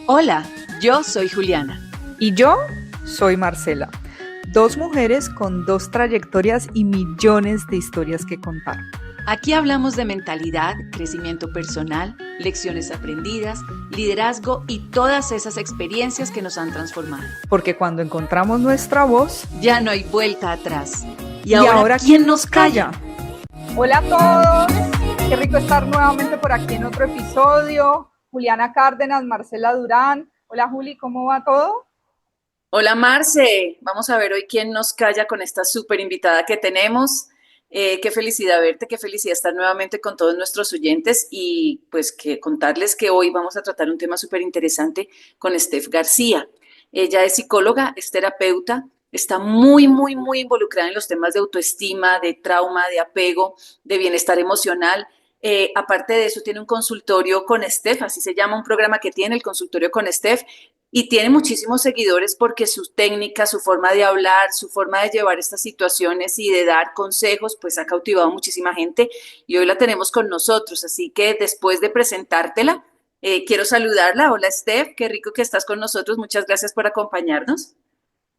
Hola, yo soy Juliana. Y yo soy Marcela, dos mujeres con dos trayectorias y millones de historias que contar. Aquí hablamos de mentalidad, crecimiento personal, lecciones aprendidas, liderazgo y todas esas experiencias que nos han transformado. Porque cuando encontramos nuestra voz, ya no hay vuelta atrás. ¿Y ahora quién nos calla? Hola a todos, qué rico estar nuevamente por aquí en otro episodio. Juliana Cárdenas, Marcela Durán. Hola Juli, ¿cómo va todo? Hola Marce, vamos a ver hoy quién nos calla con esta súper invitada que tenemos. Qué felicidad verte, qué felicidad estar nuevamente con todos nuestros oyentes y pues que contarles que hoy vamos a tratar un tema súper interesante con Steph García. Ella es psicóloga, es terapeuta, está muy involucrada en los temas de autoestima, de trauma, de apego, de bienestar emocional. Aparte de eso, tiene un consultorio con Steph, así se llama un programa que tiene, el consultorio con Steph, y tiene muchísimos seguidores porque su técnica, su forma de hablar, su forma de llevar estas situaciones y de dar consejos, pues ha cautivado a muchísima gente y hoy la tenemos con nosotros. Así que después de presentártela, quiero saludarla. Hola Steph, qué rico que estás con nosotros. Muchas gracias por acompañarnos.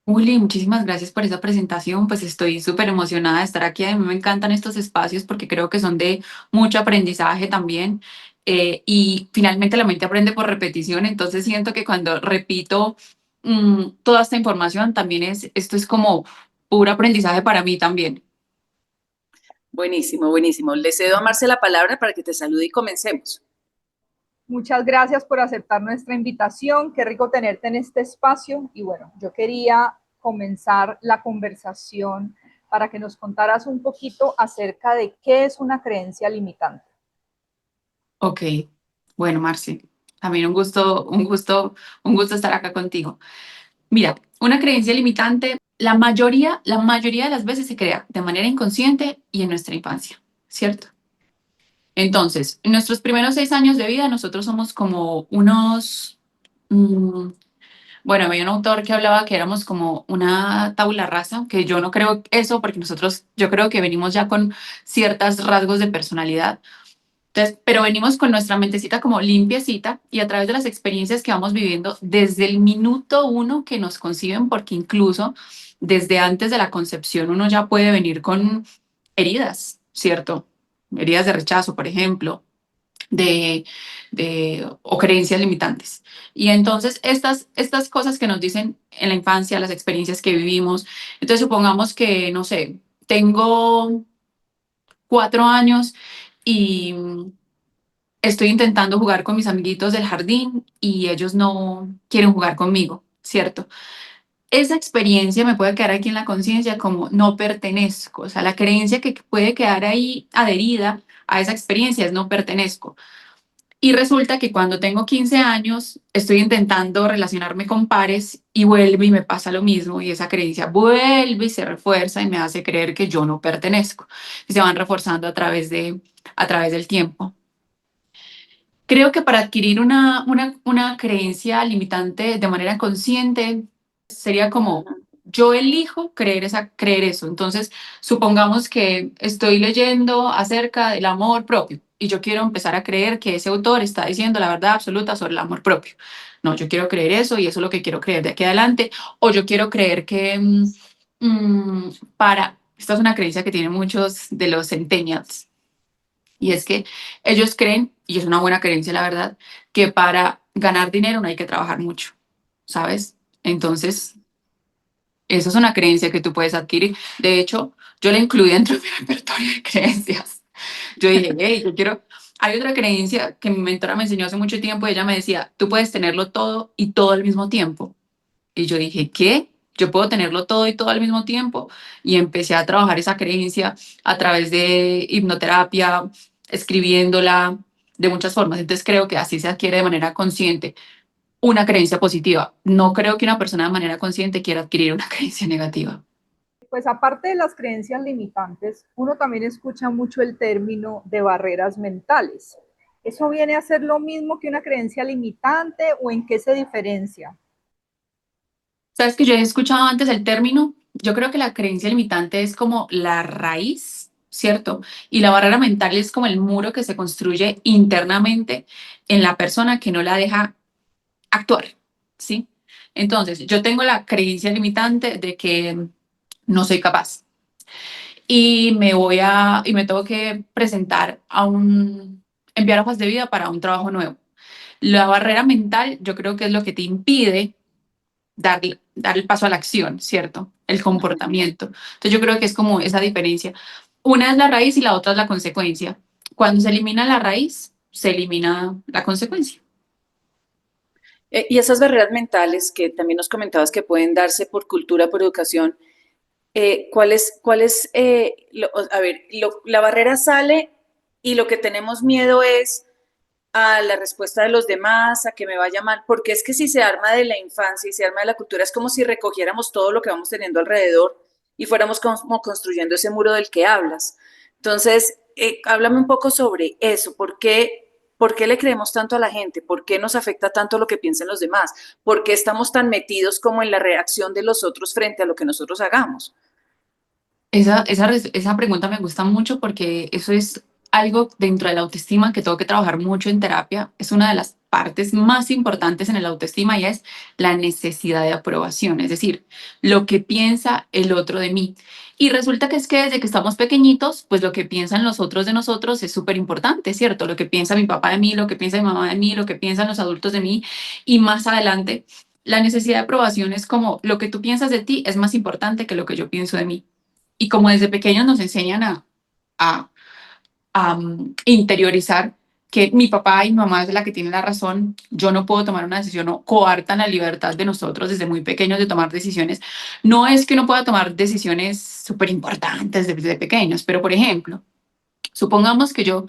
Juli, muchísimas gracias por esa presentación. Pues estoy súper emocionada de estar aquí. A mí me encantan estos espacios porque creo que son de mucho aprendizaje también. Y finalmente la mente aprende por repetición. Entonces siento que cuando repito toda esta información, también esto es como puro aprendizaje para mí también. Buenísimo, buenísimo. Le cedo a Marce la palabra para que te salude y comencemos. Muchas gracias por aceptar nuestra invitación. Qué rico tenerte en este espacio. Y bueno, yo quería comenzar la conversación para que nos contaras un poquito acerca de qué es una creencia limitante. Ok, bueno, Marce, también un gusto estar acá contigo. Mira, una creencia limitante, la mayoría de las veces se crea de manera inconsciente y en nuestra infancia, ¿cierto? Entonces, en nuestros primeros 6 años de vida, nosotros somos como bueno, había un autor que hablaba que éramos como una tabula rasa, que yo no creo eso porque yo creo que venimos ya con ciertos rasgos de personalidad. Entonces, pero venimos con nuestra mentecita como limpiecita y a través de las experiencias que vamos viviendo desde el minuto uno que nos conciben, porque incluso desde antes de la concepción uno ya puede venir con heridas, ¿cierto? Heridas de rechazo, por ejemplo, de, o creencias limitantes. Y entonces estas cosas que nos dicen en la infancia, las experiencias que vivimos, entonces supongamos que, no sé, tengo 4 años y estoy intentando jugar con mis amiguitos del jardín y ellos no quieren jugar conmigo, ¿cierto? Esa experiencia me puede quedar aquí en la conciencia como no pertenezco, o sea, la creencia que puede quedar ahí adherida a esa experiencia es no pertenezco. Y resulta que cuando tengo 15 años estoy intentando relacionarme con pares y vuelve y me pasa lo mismo y esa creencia vuelve y se refuerza y me hace creer que yo no pertenezco y se van reforzando a través del tiempo. Creo que para adquirir una creencia limitante de manera consciente sería como yo elijo creer eso. Entonces, supongamos que estoy leyendo acerca del amor propio y yo quiero empezar a creer que ese autor está diciendo la verdad absoluta sobre el amor propio. No, yo quiero creer eso y eso es lo que quiero creer de aquí adelante. O yo quiero creer que mm, esta es una creencia que tienen muchos de los centennials, y es que ellos creen, y es una buena creencia la verdad, que para ganar dinero no hay que trabajar mucho, ¿sabes? Entonces, esa es una creencia que tú puedes adquirir. De hecho, yo la incluí dentro de mi repertorio de creencias. Yo dije, hey, yo quiero... Hay otra creencia que mi mentora me enseñó hace mucho tiempo. Ella me decía, tú puedes tenerlo todo y todo al mismo tiempo. Y yo dije, ¿qué? Yo puedo tenerlo todo y todo al mismo tiempo. Y empecé a trabajar esa creencia a través de hipnoterapia, escribiéndola de muchas formas. Entonces creo que así se adquiere de manera consciente una creencia positiva. No creo que una persona de manera consciente quiera adquirir una creencia negativa. Pues aparte de las creencias limitantes, uno también escucha mucho el término de barreras mentales. ¿Eso viene a ser lo mismo que una creencia limitante o en qué se diferencia? ¿Sabes que yo he escuchado antes el término? Yo creo que la creencia limitante es como la raíz, ¿cierto? Y la barrera mental es como el muro que se construye internamente en la persona que no la deja actuar, ¿sí? Entonces, yo tengo la creencia limitante de que no soy capaz y me tengo que presentar enviar hojas de vida para un trabajo nuevo. La barrera mental, yo creo que es lo que te impide dar el paso a la acción, ¿cierto? El comportamiento. Entonces, yo creo que es como esa diferencia. Una es la raíz y la otra es la consecuencia. Cuando se elimina la raíz, se elimina la consecuencia. Y esas barreras mentales que también nos comentabas que pueden darse por cultura, por educación, a ver, la barrera sale y lo que tenemos miedo es a la respuesta de los demás, a que me vaya mal, porque es que si se arma de la infancia y se arma de la cultura, es como si recogiéramos todo lo que vamos teniendo alrededor y fuéramos como construyendo ese muro del que hablas. Entonces, háblame un poco sobre eso, ¿por qué le creemos tanto a la gente? ¿Por qué nos afecta tanto lo que piensen los demás? ¿Por qué estamos tan metidos como en la reacción de los otros frente a lo que nosotros hagamos? Esa pregunta me gusta mucho porque eso es algo dentro de la autoestima que tengo que trabajar mucho en terapia. Es una de las partes más importantes en el autoestima y es la necesidad de aprobación, es decir, lo que piensa el otro de mí. Y resulta que es que desde que estamos pequeñitos, pues lo que piensan los otros de nosotros es súper importante, ¿cierto? Lo que piensa mi papá de mí, lo que piensa mi mamá de mí, lo que piensan los adultos de mí. Y más adelante, la necesidad de aprobación es como lo que tú piensas de ti es más importante que lo que yo pienso de mí. Y como desde pequeños nos enseñan a, interiorizar que mi papá y mi mamá es la que tiene la razón, yo no puedo tomar una decisión o coartan la libertad de nosotros desde muy pequeños de tomar decisiones. No es que uno pueda tomar decisiones súper importantes desde pequeños, pero por ejemplo, supongamos que yo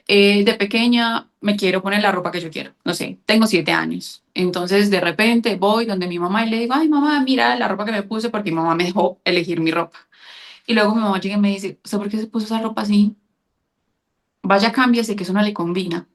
de pequeña me quiero poner la ropa que yo quiero, no sé, tengo 7 años. Entonces de repente voy donde mi mamá y le digo, ay mamá, mira la ropa que me puse porque mi mamá me dejó elegir mi ropa. Y luego mi mamá llega y me dice, ¿usted por qué se puso esa ropa así? Vaya, cámbiese, que eso no le combina.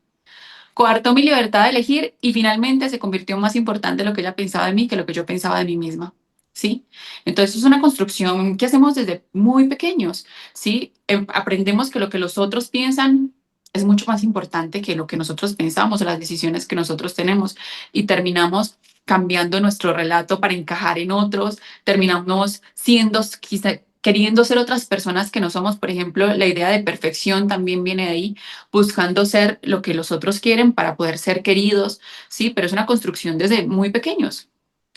Coartó mi libertad de elegir y finalmente se convirtió en más importante lo que ella pensaba de mí que lo que yo pensaba de mí misma. ¿Sí? Entonces es una construcción que hacemos desde muy pequeños, ¿sí? Aprendemos que lo que los otros piensan es mucho más importante que lo que nosotros pensamos o las decisiones que nosotros tenemos y terminamos cambiando nuestro relato para encajar en otros, terminamos siendo quizá queriendo ser otras personas que no somos. Por ejemplo, la idea de perfección también viene de ahí, buscando ser lo que los otros quieren para poder ser queridos, ¿sí? Pero es una construcción desde muy pequeños.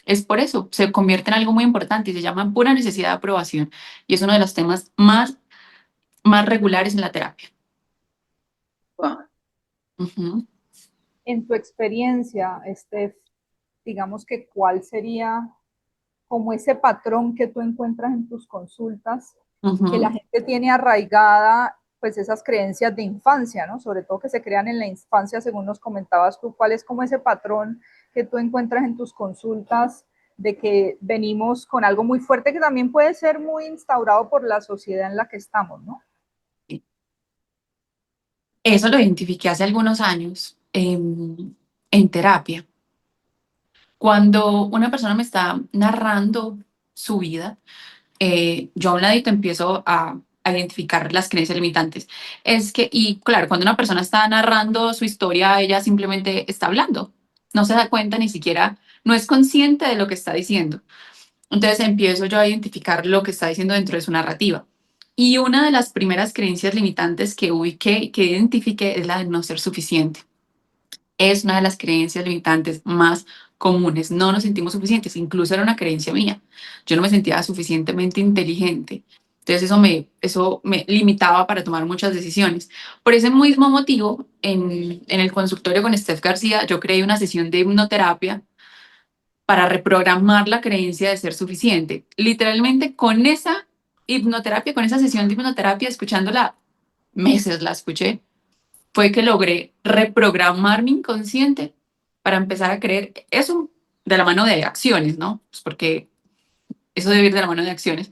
Es por eso, se convierte en algo muy importante y se llama pura necesidad de aprobación. Y es uno de los temas más regulares en la terapia. Wow. Ujú, En tu experiencia, digamos que cuál sería como ese patrón que tú encuentras en tus consultas, que la ujú. gente tiene arraigada, pues esas creencias de infancia, ¿no? Sobre todo que se crean en la infancia, según nos comentabas tú, ¿cuál es como ese patrón que tú encuentras en tus consultas de que venimos con algo muy fuerte que también puede ser muy instaurado por la sociedad en la que estamos, ¿no? Eso lo identifiqué hace algunos años en terapia. Cuando una persona me está narrando su vida, yo a un ladito empiezo a identificar las creencias limitantes. Es que, y claro, cuando una persona está narrando su historia, ella simplemente está hablando, no se da cuenta ni siquiera, no es consciente de lo que está diciendo. Entonces empiezo yo a identificar lo que está diciendo dentro de su narrativa. Y una de las primeras creencias limitantes que ubiqué, que identifiqué, es la de no ser suficiente. Es una de las creencias limitantes más comunes. No nos sentimos suficientes, incluso era una creencia mía. Yo no me sentía suficientemente inteligente. Entonces eso me limitaba para tomar muchas decisiones. Por ese mismo motivo, en el consultorio con Steph García, yo creé una sesión de hipnoterapia para reprogramar la creencia de ser suficiente. Literalmente con esa hipnoterapia, con esa sesión de hipnoterapia, escuchándola meses la escuché, fue que logré reprogramar mi inconsciente para empezar a creer eso de la mano de acciones, ¿no? Pues porque eso debe ir de la mano de acciones.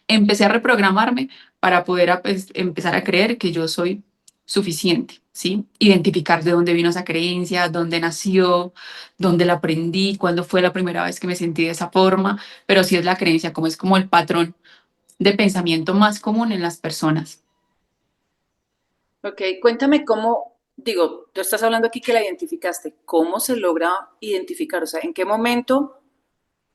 Empecé a reprogramarme para poder pues, empezar a creer que yo soy suficiente, ¿sí? Identificar de dónde vino esa creencia, dónde nació, dónde la aprendí, cuándo fue la primera vez que me sentí de esa forma, pero sí es la creencia, como es como el patrón de pensamiento más común en las personas. Ok, cuéntame digo, tú estás hablando aquí que la identificaste. ¿Cómo se logra identificar? O sea, ¿en qué momento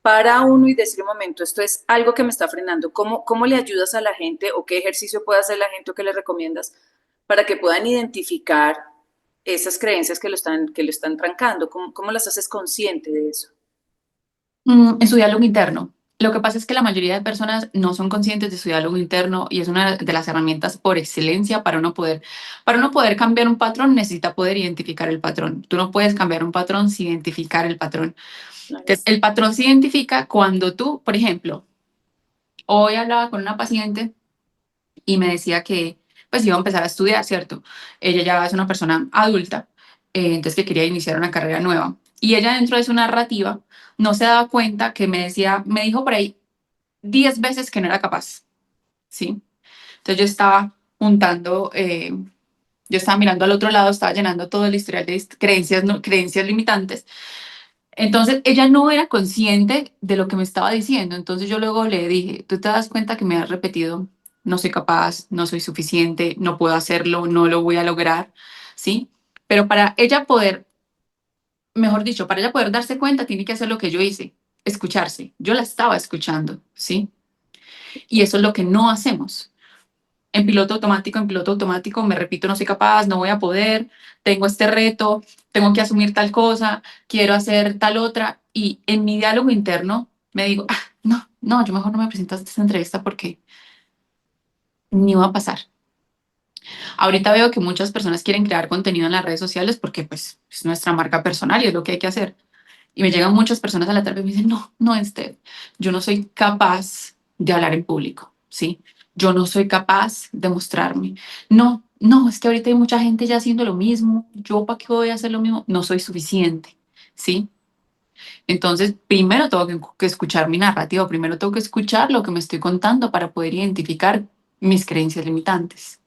para uno y decir un momento, esto es algo que me está frenando? ¿Cómo le ayudas a la gente o qué ejercicio puede hacer la gente o qué le recomiendas para que puedan identificar esas creencias que lo están trancando? ¿Cómo las haces consciente de eso? En su diálogo interno. Lo que pasa es que la mayoría de personas no son conscientes de su diálogo interno y es una de las herramientas por excelencia para uno poder cambiar un patrón, necesita poder identificar el patrón. Tú no puedes cambiar un patrón sin identificar el patrón. Claro. Entonces, el patrón se identifica cuando tú, por ejemplo, hoy hablaba con una paciente y me decía que pues iba a empezar a estudiar, ¿cierto? Ella ya es una persona adulta, entonces que quería iniciar una carrera nueva. Y ella dentro de su narrativa no se daba cuenta que me decía, me dijo por ahí 10 veces que no era capaz, ¿sí? Entonces yo estaba juntando, yo estaba mirando al otro lado, estaba llenando todo el historial de creencias, creencias limitantes. Entonces ella no era consciente de lo que me estaba diciendo. Entonces yo luego le dije, tú te das cuenta que me has repetido, no soy capaz, no soy suficiente, no puedo hacerlo, no lo voy a lograr, ¿sí? Pero para ella poder, mejor dicho, para ella poder darse cuenta, tiene que hacer lo que yo hice, escucharse. Yo la estaba escuchando, ¿sí? Y eso es lo que no hacemos. En piloto automático, me repito, no soy capaz, no voy a poder, tengo este reto, tengo que asumir tal cosa, quiero hacer tal otra. Y en mi diálogo interno me digo, ah, no, no, yo mejor no me presento a esta entrevista porque ni va a pasar. Ahorita veo que muchas personas quieren crear contenido en las redes sociales porque pues es nuestra marca personal y es lo que hay que hacer. Y me llegan muchas personas a la tarde y me dicen, no, no, yo no soy capaz de hablar en público, ¿sí? Yo no soy capaz de mostrarme. No, no, es que ahorita hay mucha gente ya haciendo lo mismo. ¿Yo para qué voy a hacer lo mismo? No soy suficiente, ¿sí? Entonces, primero tengo que escuchar mi narrativa, primero tengo que escuchar lo que me estoy contando para poder identificar mis creencias limitantes.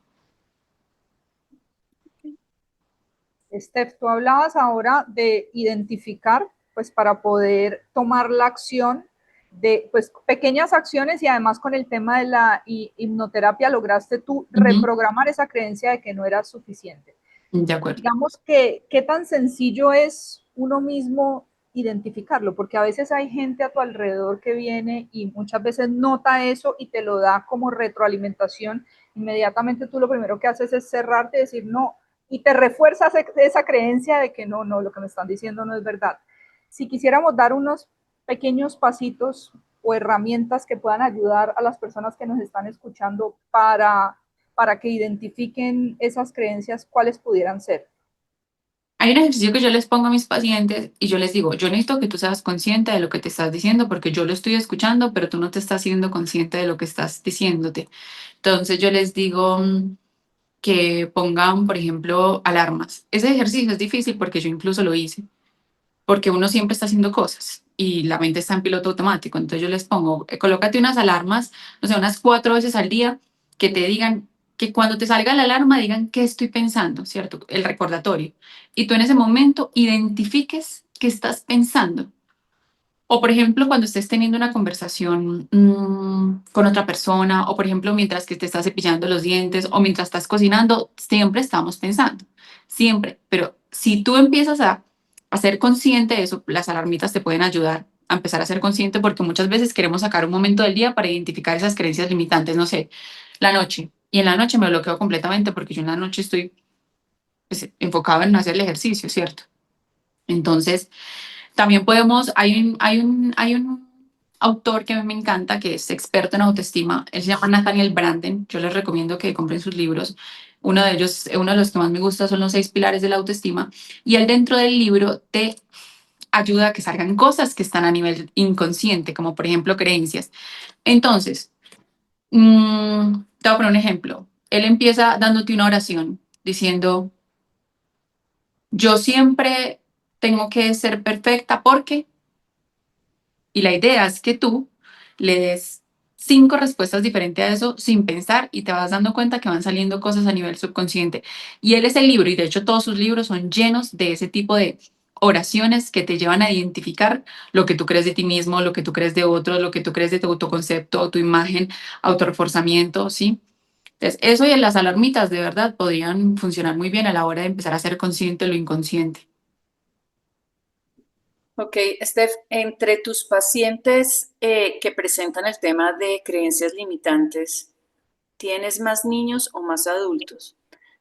Steph, tú hablabas ahora de identificar, pues para poder tomar la acción de pues pequeñas acciones y además con el tema de la hipnoterapia lograste tú reprogramar esa creencia de que no era suficiente. De acuerdo. Digamos que qué tan sencillo es uno mismo identificarlo, porque a veces hay gente a tu alrededor que viene y muchas veces nota eso y te lo da como retroalimentación. Inmediatamente tú lo primero que haces es cerrarte y decir no, y te refuerzas esa creencia de que no, no, lo que me están diciendo no es verdad. Si quisiéramos dar unos pequeños pasitos o herramientas que puedan ayudar a las personas que nos están escuchando para que identifiquen esas creencias, ¿cuáles pudieran ser? Hay un ejercicio que yo les pongo a mis pacientes y yo les digo, yo necesito que tú seas consciente de lo que te estás diciendo porque yo lo estoy escuchando, pero tú no te estás siendo consciente de lo que estás diciéndote. Entonces yo les digo que pongan, por ejemplo, alarmas. Ese ejercicio es difícil porque yo incluso lo hice, porque uno siempre está haciendo cosas y la mente está en piloto automático. Entonces yo les pongo, colócate unas alarmas, no sé, unas 4 veces al día que te digan, que cuando te salga la alarma digan qué estoy pensando, ¿cierto? El recordatorio. Y tú en ese momento identifiques qué estás pensando. O, por ejemplo, cuando estés teniendo una conversación con otra persona, o, por ejemplo, mientras que te estás cepillando los dientes, o mientras estás cocinando, siempre estamos pensando, siempre. Pero si tú empiezas a ser consciente de eso, las alarmitas te pueden ayudar a empezar a ser consciente, porque muchas veces queremos sacar un momento del día para identificar esas creencias limitantes, no sé, la noche. Y en la noche me bloqueo completamente porque yo en la noche estoy pues, enfocado en hacer el ejercicio, ¿cierto? Entonces, también podemos, hay un autor que a mí me encanta, que es experto en autoestima, él se llama Nathaniel Branden, yo les recomiendo que compren sus libros, uno de ellos, uno de los que más me gusta son los 6 pilares de la autoestima, y él dentro del libro te ayuda a que salgan cosas que están a nivel inconsciente, como por ejemplo creencias. Entonces, te voy a poner un ejemplo, él empieza dándote una oración diciendo, yo siempre tengo que ser perfecta porque y la idea es que tú le des 5 respuestas diferentes a eso sin pensar y te vas dando cuenta que van saliendo cosas a nivel subconsciente. Y él es el libro, y de hecho todos sus libros son llenos de ese tipo de oraciones que te llevan a identificar lo que tú crees de ti mismo, lo que tú crees de otros, lo que tú crees de tu autoconcepto, tu imagen, autorreforzamiento, ¿sí? Entonces, eso y las alarmitas de verdad podrían funcionar muy bien a la hora de empezar a ser consciente de lo inconsciente. Ok, Steph, entre tus pacientes que presentan el tema de creencias limitantes, ¿tienes más niños o más adultos?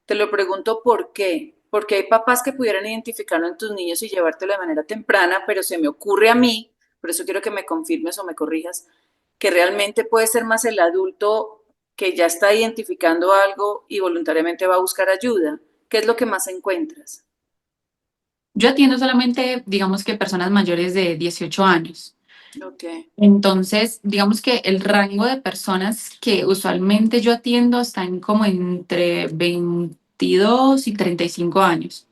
Te lo pregunto por qué. Porque hay papás que pudieran identificarlo en tus niños y llevártelo de manera temprana, pero se me ocurre a mí, por eso quiero que me confirmes o me corrijas, que realmente puede ser más el adulto que ya está identificando algo y voluntariamente va a buscar ayuda. ¿Qué es lo que más encuentras? Yo atiendo solamente, digamos que personas mayores de 18 años. Ok, Entonces, digamos que el rango de personas que usualmente yo atiendo están como entre 22 y 35 años.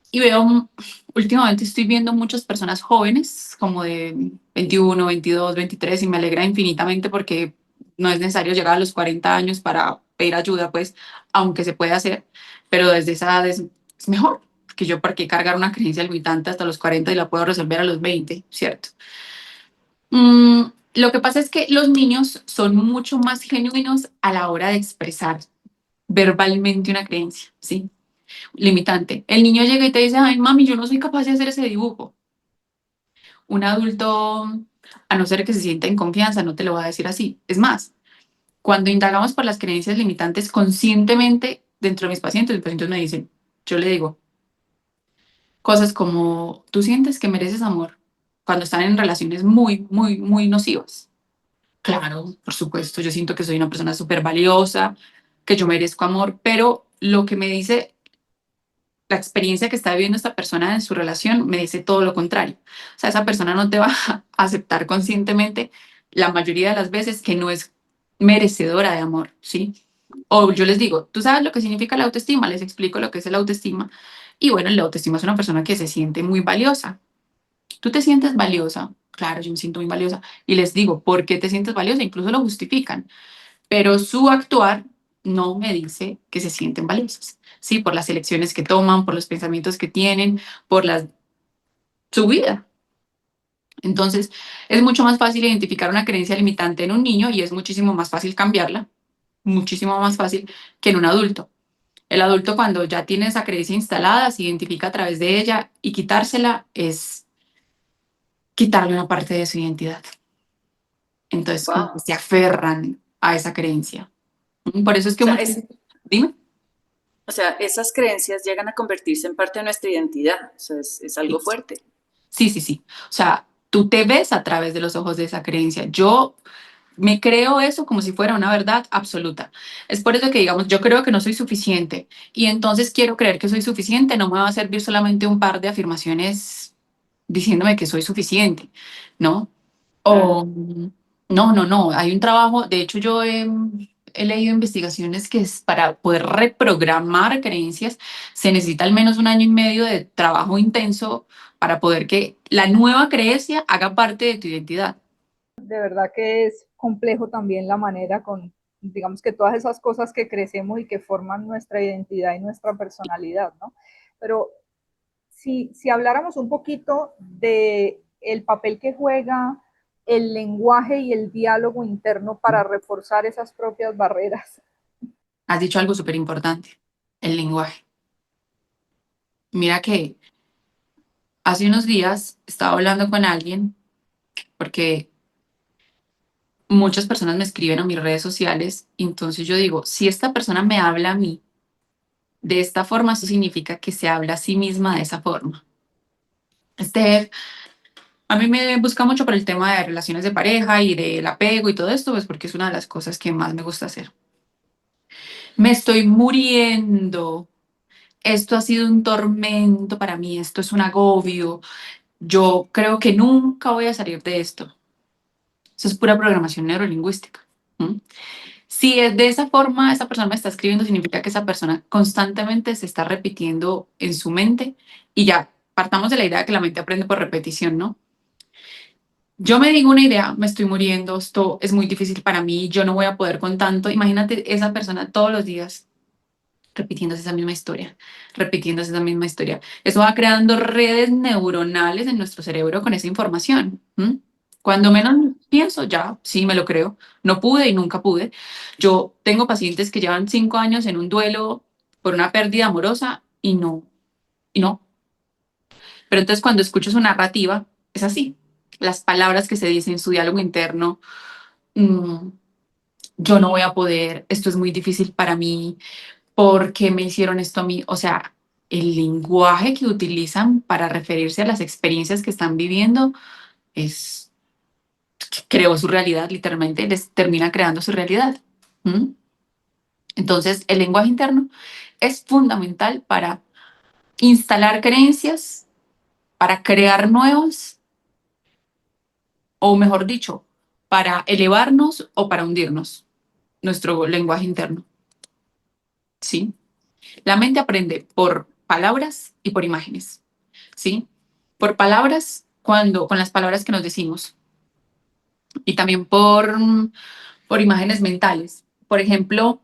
Y veo, últimamente estoy viendo muchas personas jóvenes, como de 21, 22, 23, y me alegra infinitamente porque no es necesario llegar a los 40 años para pedir ayuda, pues, aunque se puede hacer, pero desde esa edad es mejor, que yo para qué cargar una creencia limitante hasta los 40 y la puedo resolver a los 20, ¿cierto? Lo que pasa es que los niños son mucho más genuinos a la hora de expresar verbalmente una creencia, ¿sí? Limitante. El niño llega y te dice, ay, mami, yo no soy capaz de hacer ese dibujo. Un adulto, a no ser que se sienta en confianza, no te lo va a decir así. Es más, cuando indagamos por las creencias limitantes conscientemente dentro de mis pacientes me dicen, yo le digo cosas como, tú sientes que mereces amor cuando están en relaciones muy, muy, muy nocivas. Claro, por supuesto, yo siento que soy una persona súper valiosa, que yo merezco amor, pero lo que me dice la experiencia que está viviendo esta persona en su relación me dice todo lo contrario. O sea, esa persona no te va a aceptar conscientemente la mayoría de las veces que no es merecedora de amor, ¿sí? O yo les digo, ¿tú sabes lo que significa la autoestima? Les explico lo que es el autoestima. Y bueno, la autoestima es una persona que se siente muy valiosa. ¿Tú te sientes valiosa? Claro, yo me siento muy valiosa. Y les digo, ¿por qué te sientes valiosa? Incluso lo justifican, pero su actuar no me dice que se sienten valiosas, ¿sí? Por las elecciones que toman, por los pensamientos que tienen, por su vida. Entonces, es mucho más fácil identificar una creencia limitante en un niño y es muchísimo más fácil cambiarla, muchísimo más fácil que en un adulto. El adulto cuando ya tiene esa creencia instalada, se identifica a través de ella y quitársela es quitarle una parte de su identidad. Entonces, como que wow. se aferran a esa creencia. Por eso es O que sea, muchos... Dime. o sea, esas creencias llegan a convertirse en parte de nuestra identidad. O sea, es algo fuerte. Sí, sí, sí. O sea, tú te ves a través de los ojos de esa creencia. Yo me creo eso como si fuera una verdad absoluta. Es por eso que, digamos, yo creo que no soy suficiente y entonces quiero creer que soy suficiente. No me va a servir solamente un par de afirmaciones diciéndome que soy suficiente, ¿no? Claro. O no, no, no. Hay un trabajo, de hecho, he leído investigaciones que es para poder reprogramar creencias, se necesita al menos un año y medio de trabajo intenso para poder que la nueva creencia haga parte de tu identidad. De verdad que es complejo también la manera con, digamos que todas esas cosas que crecemos y que forman nuestra identidad y nuestra personalidad, ¿no? Pero si habláramos un poquito de el papel que juega el lenguaje y el diálogo interno para reforzar esas propias barreras. Has dicho algo súper importante, el lenguaje. Mira que hace unos días estaba hablando con alguien porque muchas personas me escriben a mis redes sociales y entonces yo digo, si esta persona me habla a mí de esta forma, eso significa que se habla a sí misma de esa forma. A mí me busca mucho por el tema de relaciones de pareja y del apego y todo esto, pues porque es una de las cosas que más me gusta hacer. Me estoy muriendo. Esto ha sido un tormento para mí, esto es un agobio. Yo creo que nunca voy a salir de esto. Eso es pura programación neurolingüística. ¿M? Si es de esa forma, esa persona me está escribiendo, significa que esa persona constantemente se está repitiendo en su mente y ya partamos de la idea de que la mente aprende por repetición, ¿no? Yo me digo una idea, me estoy muriendo, esto es muy difícil para mí, yo no voy a poder con tanto. Imagínate esa persona todos los días repitiéndose esa misma historia, repitiéndose esa misma historia. Eso va creando redes neuronales en nuestro cerebro con esa información. ¿M? Cuando menos pienso, ya, sí, me lo creo. No pude y nunca pude. Yo tengo pacientes que llevan 5 años en un duelo por una pérdida amorosa y no. Pero entonces cuando escucho su narrativa, es así. Las palabras que se dicen, su diálogo interno, mm, yo no voy a poder, esto es muy difícil para mí, ¿por qué me hicieron esto a mí? O sea, el lenguaje que utilizan para referirse a las experiencias que están viviendo es, creó su realidad, literalmente, les termina creando su realidad. ¿Mm? Entonces, el lenguaje interno es fundamental para instalar creencias, para crear nuevas, o mejor dicho, para elevarnos o para hundirnos, nuestro lenguaje interno. ¿Sí? La mente aprende por palabras y por imágenes. ¿Sí? Por palabras, con las palabras que nos decimos, y también por imágenes mentales. Por ejemplo,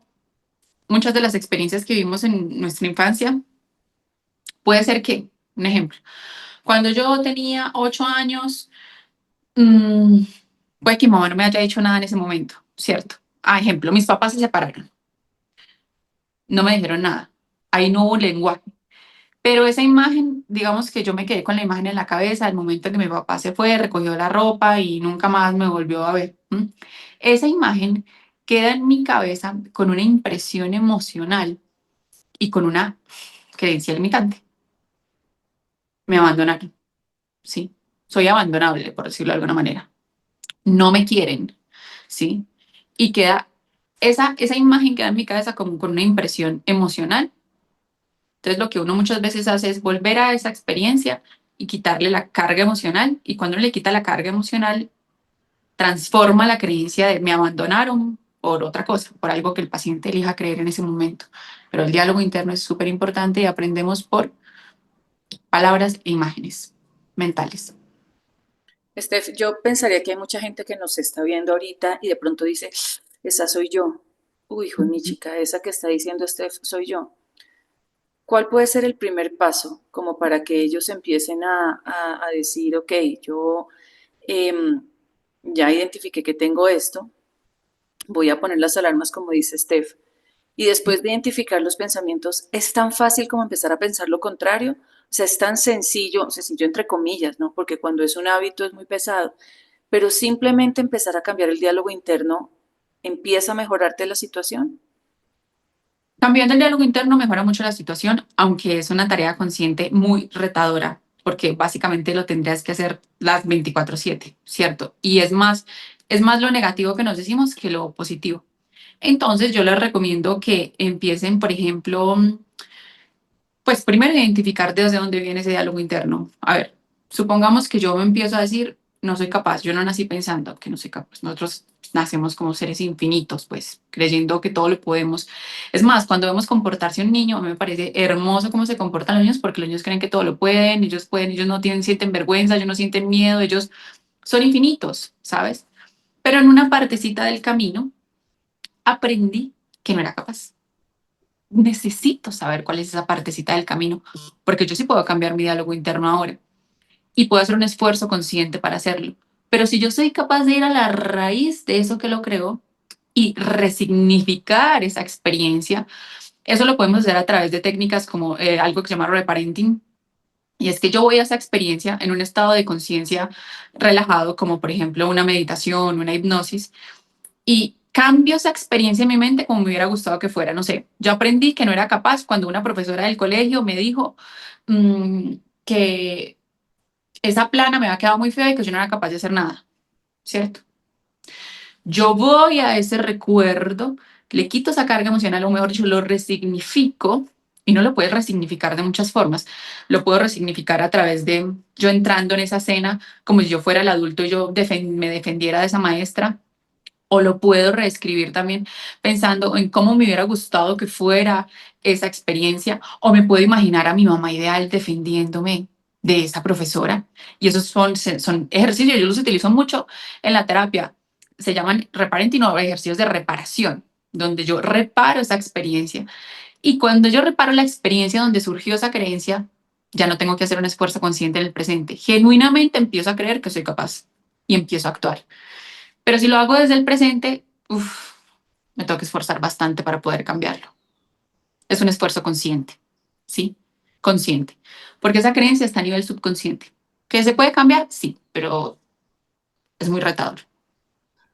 muchas de las experiencias que vivimos en nuestra infancia, puede ser que, un ejemplo, cuando yo tenía 8 años, mmm, puede que mi mamá no me haya dicho nada en ese momento, ¿cierto? Ejemplo, mis papás se separaron, no me dijeron nada, ahí no hubo lenguaje. Pero esa imagen, digamos que yo me quedé con la imagen en la cabeza al momento en que mi papá se fue, recogió la ropa y nunca más me volvió a ver. Esa imagen queda en mi cabeza con una impresión emocional y con una creencia limitante. Me abandonaron, ¿sí? Soy abandonable, por decirlo de alguna manera. No me quieren, ¿sí? Y queda, esa imagen queda en mi cabeza como con una impresión emocional. Entonces lo que uno muchas veces hace es volver a esa experiencia y quitarle la carga emocional. Y cuando uno le quita la carga emocional, transforma la creencia de me abandonaron por otra cosa, por algo que el paciente elija creer en ese momento. Pero el diálogo interno es súper importante y aprendemos por palabras e imágenes mentales. Steph, yo pensaría que hay mucha gente que nos está viendo ahorita y de pronto dice, esa soy yo. Uy, hijo de mi chica, esa que está diciendo Steph soy yo. ¿Cuál puede ser el primer paso como para que ellos empiecen a decir, ok, yo em, ya identifiqué que tengo esto, voy a poner las alarmas como dice Steph, y después de identificar los pensamientos, es tan fácil como empezar a pensar lo contrario? O sea, es tan sencillo entre comillas, ¿no? Porque cuando es un hábito es muy pesado, pero simplemente empezar a cambiar el diálogo interno empieza a mejorarte la situación. Cambiando el diálogo interno mejora mucho la situación, aunque es una tarea consciente muy retadora, porque básicamente lo tendrías que hacer las 24/7, ¿cierto? Y es más lo negativo que nos decimos que lo positivo. Entonces yo les recomiendo que empiecen, por ejemplo, pues primero identificar desde dónde viene ese diálogo interno. A ver, supongamos que yo me empiezo a decir, no soy capaz, yo no nací pensando que no soy capaz. Nosotros nacemos como seres infinitos, pues creyendo que todo lo podemos. Es más, cuando vemos comportarse un niño, a mí me parece hermoso cómo se comportan los niños porque los niños creen que todo lo pueden, ellos no tienen, sienten vergüenza, ellos no sienten miedo, ellos son infinitos, ¿sabes? Pero en una partecita del camino aprendí que no era capaz. Necesito saber cuál es esa partecita del camino, porque yo sí puedo cambiar mi diálogo interno ahora y puedo hacer un esfuerzo consciente para hacerlo. Pero si yo soy capaz de ir a la raíz de eso que lo creó y resignificar esa experiencia, eso lo podemos hacer a través de técnicas como algo que se llama reparenting. Y es que yo voy a esa experiencia en un estado de conciencia relajado, como por ejemplo una meditación, una hipnosis, y cambio esa experiencia en mi mente como me hubiera gustado que fuera. No sé, yo aprendí que no era capaz cuando una profesora del colegio me dijo que esa plana me había quedado muy fea y que yo no era capaz de hacer nada, ¿cierto? Yo voy a ese recuerdo, le quito esa carga emocional, o mejor dicho, lo resignifico. Y no lo puedes resignificar de muchas formas. Lo puedo resignificar a través de yo entrando en esa escena como si yo fuera el adulto y yo me defendiera de esa maestra, o lo puedo reescribir también pensando en cómo me hubiera gustado que fuera esa experiencia, o me puedo imaginar a mi mamá ideal defendiéndome de esa profesora. Y esos son ejercicios, yo los utilizo mucho en la terapia. Se llaman reparenting o ejercicios de reparación, donde yo reparo esa experiencia. Y cuando yo reparo la experiencia donde surgió esa creencia, ya no tengo que hacer un esfuerzo consciente en el presente. Genuinamente empiezo a creer que soy capaz. y empiezo a actuar. Pero si lo hago desde el presente, me tengo que esforzar bastante para poder cambiarlo. Es un esfuerzo consciente, ¿sí? Consciente. Porque esa creencia está a nivel subconsciente. ¿Que se puede cambiar? Sí, pero es muy retador.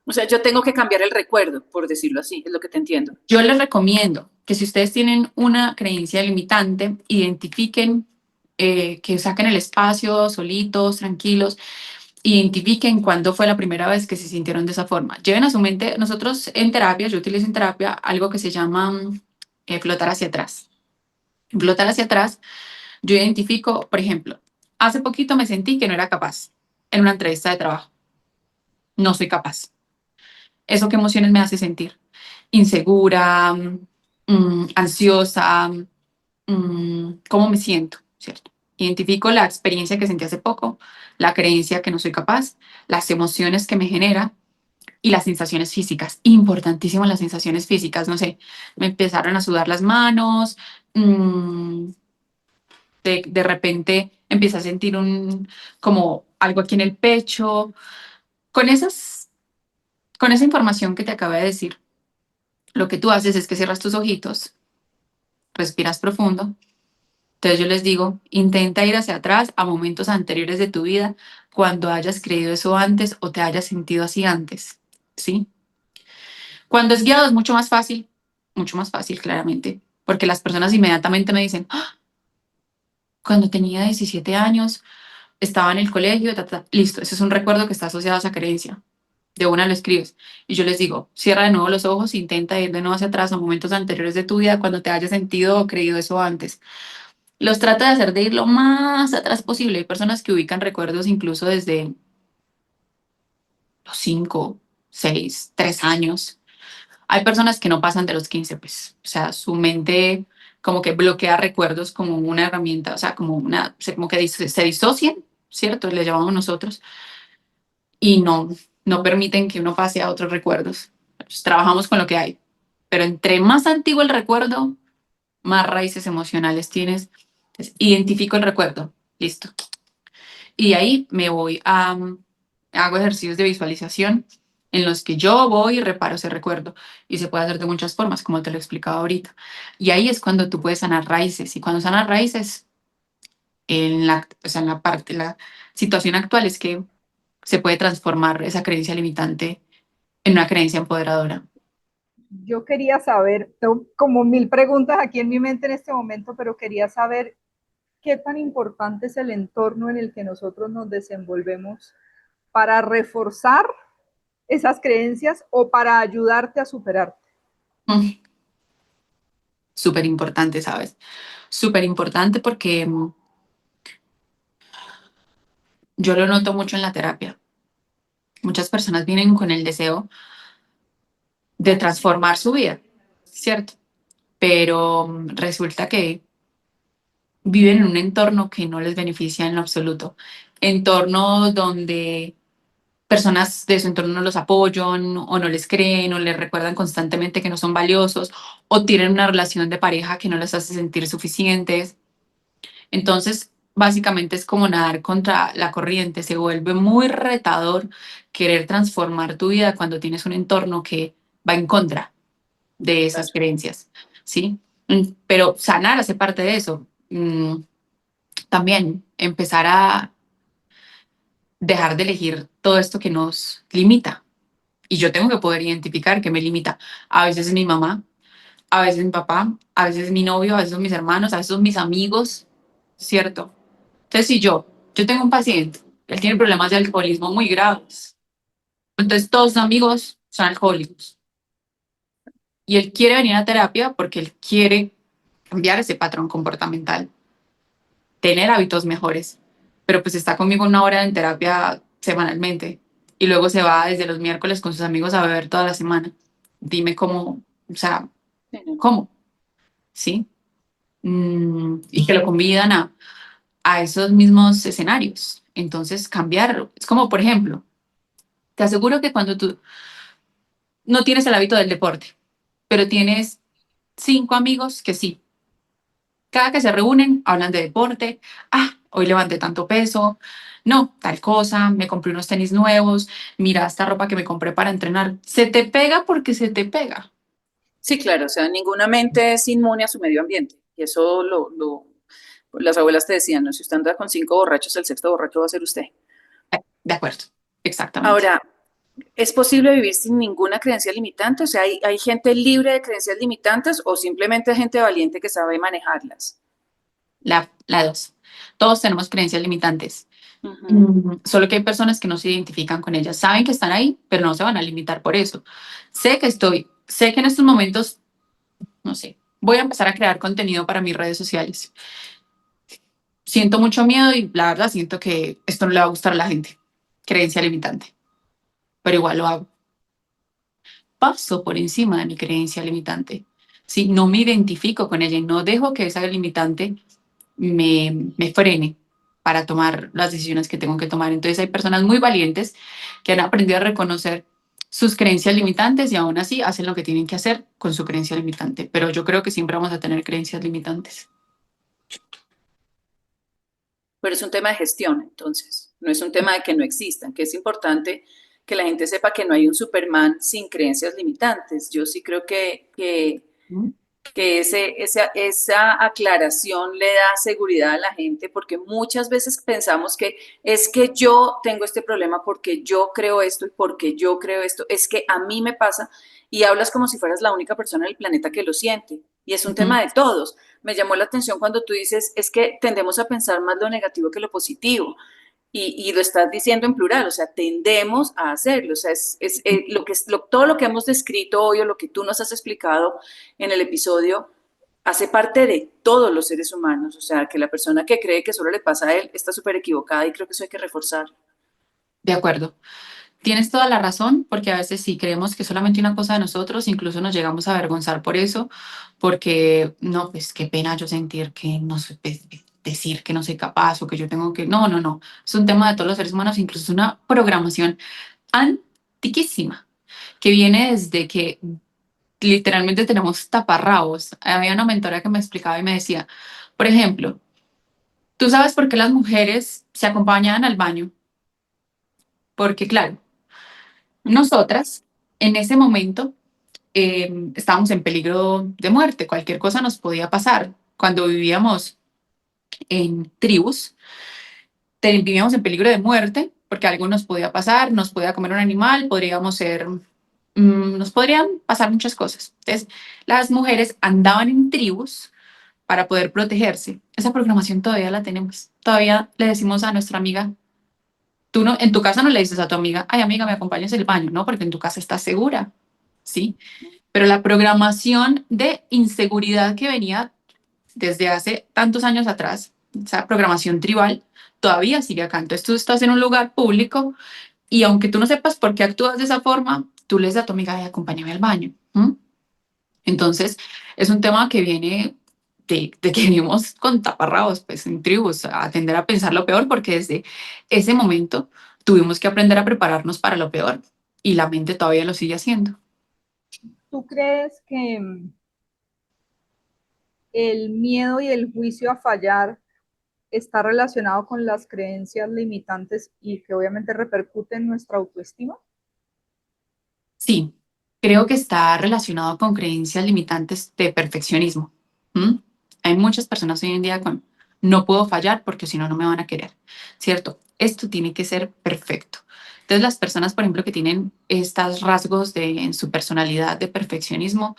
O sea, yo tengo que cambiar el recuerdo, por decirlo así, es lo que te entiendo. Yo les recomiendo que si ustedes tienen una creencia limitante, identifiquen, que saquen el espacio solitos, tranquilos, identifiquen cuándo fue la primera vez que se sintieron de esa forma. Lleven a su mente, nosotros en terapia, yo utilizo en terapia algo que se llama flotar hacia atrás. Flotar hacia atrás, yo identifico, por ejemplo, hace poquito me sentí que no era capaz en una entrevista de trabajo. No soy capaz. ¿Eso qué emociones me hace sentir? Insegura, ansiosa, cómo me siento, ¿cierto? Identifico la experiencia que sentí hace poco, la creencia que no soy capaz, las emociones que me genera y las sensaciones físicas. Importantísimo las sensaciones físicas, no sé, me empezaron a sudar las manos, mm, de repente empecé a sentir como algo aquí en el pecho. Con con esa información que te acabo de decir, lo que tú haces es que cierras tus ojitos, respiras profundo. Entonces yo les digo, intenta ir hacia atrás a momentos anteriores de tu vida, cuando hayas creído eso antes o te hayas sentido así antes, ¿sí? Cuando es guiado es mucho más fácil, claramente, porque las personas inmediatamente me dicen, "Ah, cuando tenía 17 años, estaba en el colegio, listo, ese es un recuerdo que está asociado a esa creencia. De una lo escribes. Y yo les digo, cierra de nuevo los ojos, intenta ir de nuevo hacia atrás a momentos anteriores de tu vida cuando te hayas sentido o creído eso antes. Los trata de hacer de ir lo más atrás posible. Hay personas que ubican recuerdos incluso desde los 5, 6, 3 años. Hay personas que no pasan de los 15, pues. O sea, su mente como que bloquea recuerdos como una herramienta, o sea, como que se disocian, ¿cierto? Le llamamos nosotros, y no permiten que uno pase a otros recuerdos. Pues, trabajamos con lo que hay. Pero entre más antiguo el recuerdo, más raíces emocionales tienes. Entonces, identifico el recuerdo. Listo. Y ahí me voy hago ejercicios de visualización en los que yo voy y reparo ese recuerdo. Y se puede hacer de muchas formas, como te lo he explicado ahorita. Y ahí es cuando tú puedes sanar raíces. Y cuando sanas raíces, o sea, la situación actual es que se puede transformar esa creencia limitante en una creencia empoderadora. Yo quería saber, tengo como mil preguntas aquí en mi mente en este momento, pero quería saber qué tan importante es el entorno en el que nosotros nos desenvolvemos para reforzar esas creencias o para ayudarte a superarte. Mm, Súper importante, ¿sabes? Súper importante porque yo lo noto mucho en la terapia. Muchas personas vienen con el deseo de transformar su vida, ¿cierto? Pero resulta que viven en un entorno que no les beneficia en lo absoluto. Entornos donde personas de su entorno no los apoyan o no les creen o les recuerdan constantemente que no son valiosos o tienen una relación de pareja que no les hace sentir suficientes. Entonces, básicamente es como nadar contra la corriente. Se vuelve muy retador querer transformar tu vida cuando tienes un entorno que va en contra de esas creencias, ¿sí? Pero sanar hace parte de eso. También empezar a dejar de elegir todo esto que nos limita. Y yo tengo que poder identificar qué me limita. A veces es mi mamá, a veces mi papá, a veces es mi novio, a veces son mis hermanos, a veces son mis amigos, ¿cierto? Entonces, si yo tengo un paciente, él tiene problemas de alcoholismo muy graves. Entonces, todos sus amigos son alcohólicos. Y él quiere venir a terapia porque él quiere cambiar ese patrón comportamental, tener hábitos mejores. Pero pues está conmigo una hora en terapia semanalmente y luego se va desde los miércoles con sus amigos a beber toda la semana. Dime cómo, o sea, ¿cómo? ¿Sí? Y que lo convidan a esos mismos escenarios. Entonces, cambiar, es como, por ejemplo, te aseguro que cuando tú no tienes el hábito del deporte, pero tienes 5 amigos que sí, cada que se reúnen hablan de deporte. Ah, hoy levanté tanto peso, no, tal cosa, me compré unos tenis nuevos, mira esta ropa que me compré para entrenar. Se te pega porque se te pega. Sí, claro, o sea, ninguna mente es inmune a su medio ambiente. Y eso las abuelas te decían, ¿no? Si usted anda con 5 borrachos, el sexto borracho va a ser usted. De acuerdo, exactamente. Ahora, ¿es posible vivir sin ninguna creencia limitante? O sea, ¿hay gente libre de creencias limitantes o simplemente gente valiente que sabe manejarlas? La dos. Todos tenemos creencias limitantes. Ujú. Solo que hay personas que no se identifican con ellas. Saben que están ahí, pero no se van a limitar por eso. Sé que en estos momentos, no sé, voy a empezar a crear contenido para mis redes sociales. Siento mucho miedo y la verdad siento que esto no le va a gustar a la gente. Creencia limitante, pero igual lo hago. Paso por encima de mi creencia limitante. Si no me identifico con ella y no dejo que esa limitante me frene para tomar las decisiones que tengo que tomar. Entonces hay personas muy valientes que han aprendido a reconocer sus creencias limitantes y aún así hacen lo que tienen que hacer con su creencia limitante. Pero yo creo que siempre vamos a tener creencias limitantes. Pero es un tema de gestión, entonces, no es un tema de que no existan, que es importante que la gente sepa que no hay un Superman sin creencias limitantes. Yo sí creo que esa aclaración le da seguridad a la gente, porque muchas veces pensamos que es que yo tengo este problema porque yo creo esto y porque yo creo esto, es que a mí me pasa y hablas como si fueras la única persona en el planeta que lo siente. Y es un Ujú. tema de todos. Me llamó la atención cuando tú dices, es que tendemos a pensar más lo negativo que lo positivo. Y lo estás diciendo en plural, o sea, tendemos a hacerlo. O sea, todo lo que hemos descrito hoy o lo que tú nos has explicado en el episodio hace parte de todos los seres humanos. O sea, que la persona que cree que solo le pasa a él está súper equivocada y creo que eso hay que reforzar. De acuerdo. Tienes toda la razón, porque a veces sí creemos que solamente una cosa de nosotros, incluso nos llegamos a avergonzar por eso, porque no, pues qué pena yo sentir que no soy, decir que no soy capaz o que yo tengo que, no, no, no, es un tema de todos los seres humanos, incluso es una programación antiquísima, que viene desde que literalmente tenemos taparrabos. Había una mentora que me explicaba y me decía, por ejemplo, ¿tú sabes por qué las mujeres se acompañan al baño? Porque claro, nosotras en ese momento estábamos en peligro de muerte, cualquier cosa nos podía pasar. Cuando vivíamos en tribus, vivíamos en peligro de muerte porque algo nos podía pasar, nos podía comer un animal, podríamos ser, nos podrían pasar muchas cosas. Entonces, las mujeres andaban en tribus para poder protegerse. Esa programación todavía la tenemos. Todavía le decimos a nuestra amiga, tú no, en tu casa no le dices a tu amiga, ay amiga, me acompañas al baño, ¿no? Porque en tu casa estás segura, ¿sí? Pero la programación de inseguridad que venía desde hace tantos años atrás, esa programación tribal, todavía sigue acá. Entonces tú estás en un lugar público y aunque tú no sepas por qué actúas de esa forma, tú le dices a tu amiga, "Ay, acompáñame al baño". Entonces es un tema que viene de que vivimos con taparrabos, pues en tribus, a tender a pensar lo peor, porque desde ese momento tuvimos que aprender a prepararnos para lo peor y la mente todavía lo sigue haciendo. ¿Tú crees que el miedo y el juicio a fallar está relacionado con las creencias limitantes y que obviamente repercute en nuestra autoestima? Sí, creo que está relacionado con creencias limitantes de perfeccionismo. ¿Mm? Hay muchas personas hoy en día con no puedo fallar porque si no, no me van a querer, ¿cierto? Esto tiene que ser perfecto. Entonces, las personas, por ejemplo, que tienen estos rasgos en su personalidad de perfeccionismo,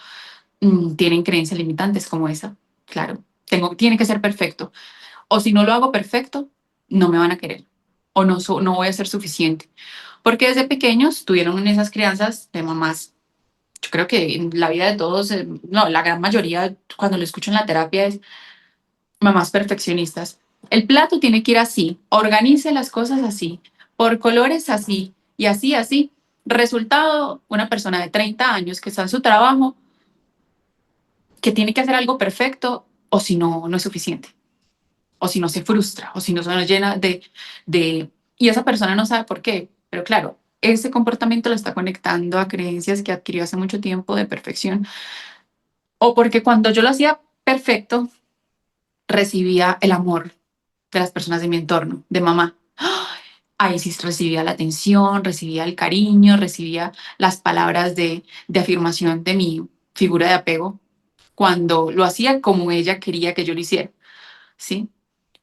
tienen creencias limitantes como esa. Claro, tiene que ser perfecto. O si no lo hago perfecto, no me van a querer o no, no voy a ser suficiente. Porque desde pequeños tuvieron esas crianzas de mamás. Yo creo que en la vida de todos, no, la gran mayoría, cuando lo escucho en la terapia, es mamás perfeccionistas. El plato tiene que ir así, organice las cosas así, por colores así y así, así. Resultado, una persona de 30 años que está en su trabajo, que tiene que hacer algo perfecto, o si no, no es suficiente, o si no se frustra, o si no se nos llena y esa persona no sabe por qué. Pero claro, ese comportamiento lo está conectando a creencias que adquirió hace mucho tiempo de perfección, o porque cuando yo lo hacía perfecto, recibía el amor de las personas de mi entorno, de mamá. Ahí sí recibía la atención, recibía el cariño, recibía las palabras de afirmación de mi figura de apego cuando lo hacía como ella quería que yo lo hiciera, ¿sí?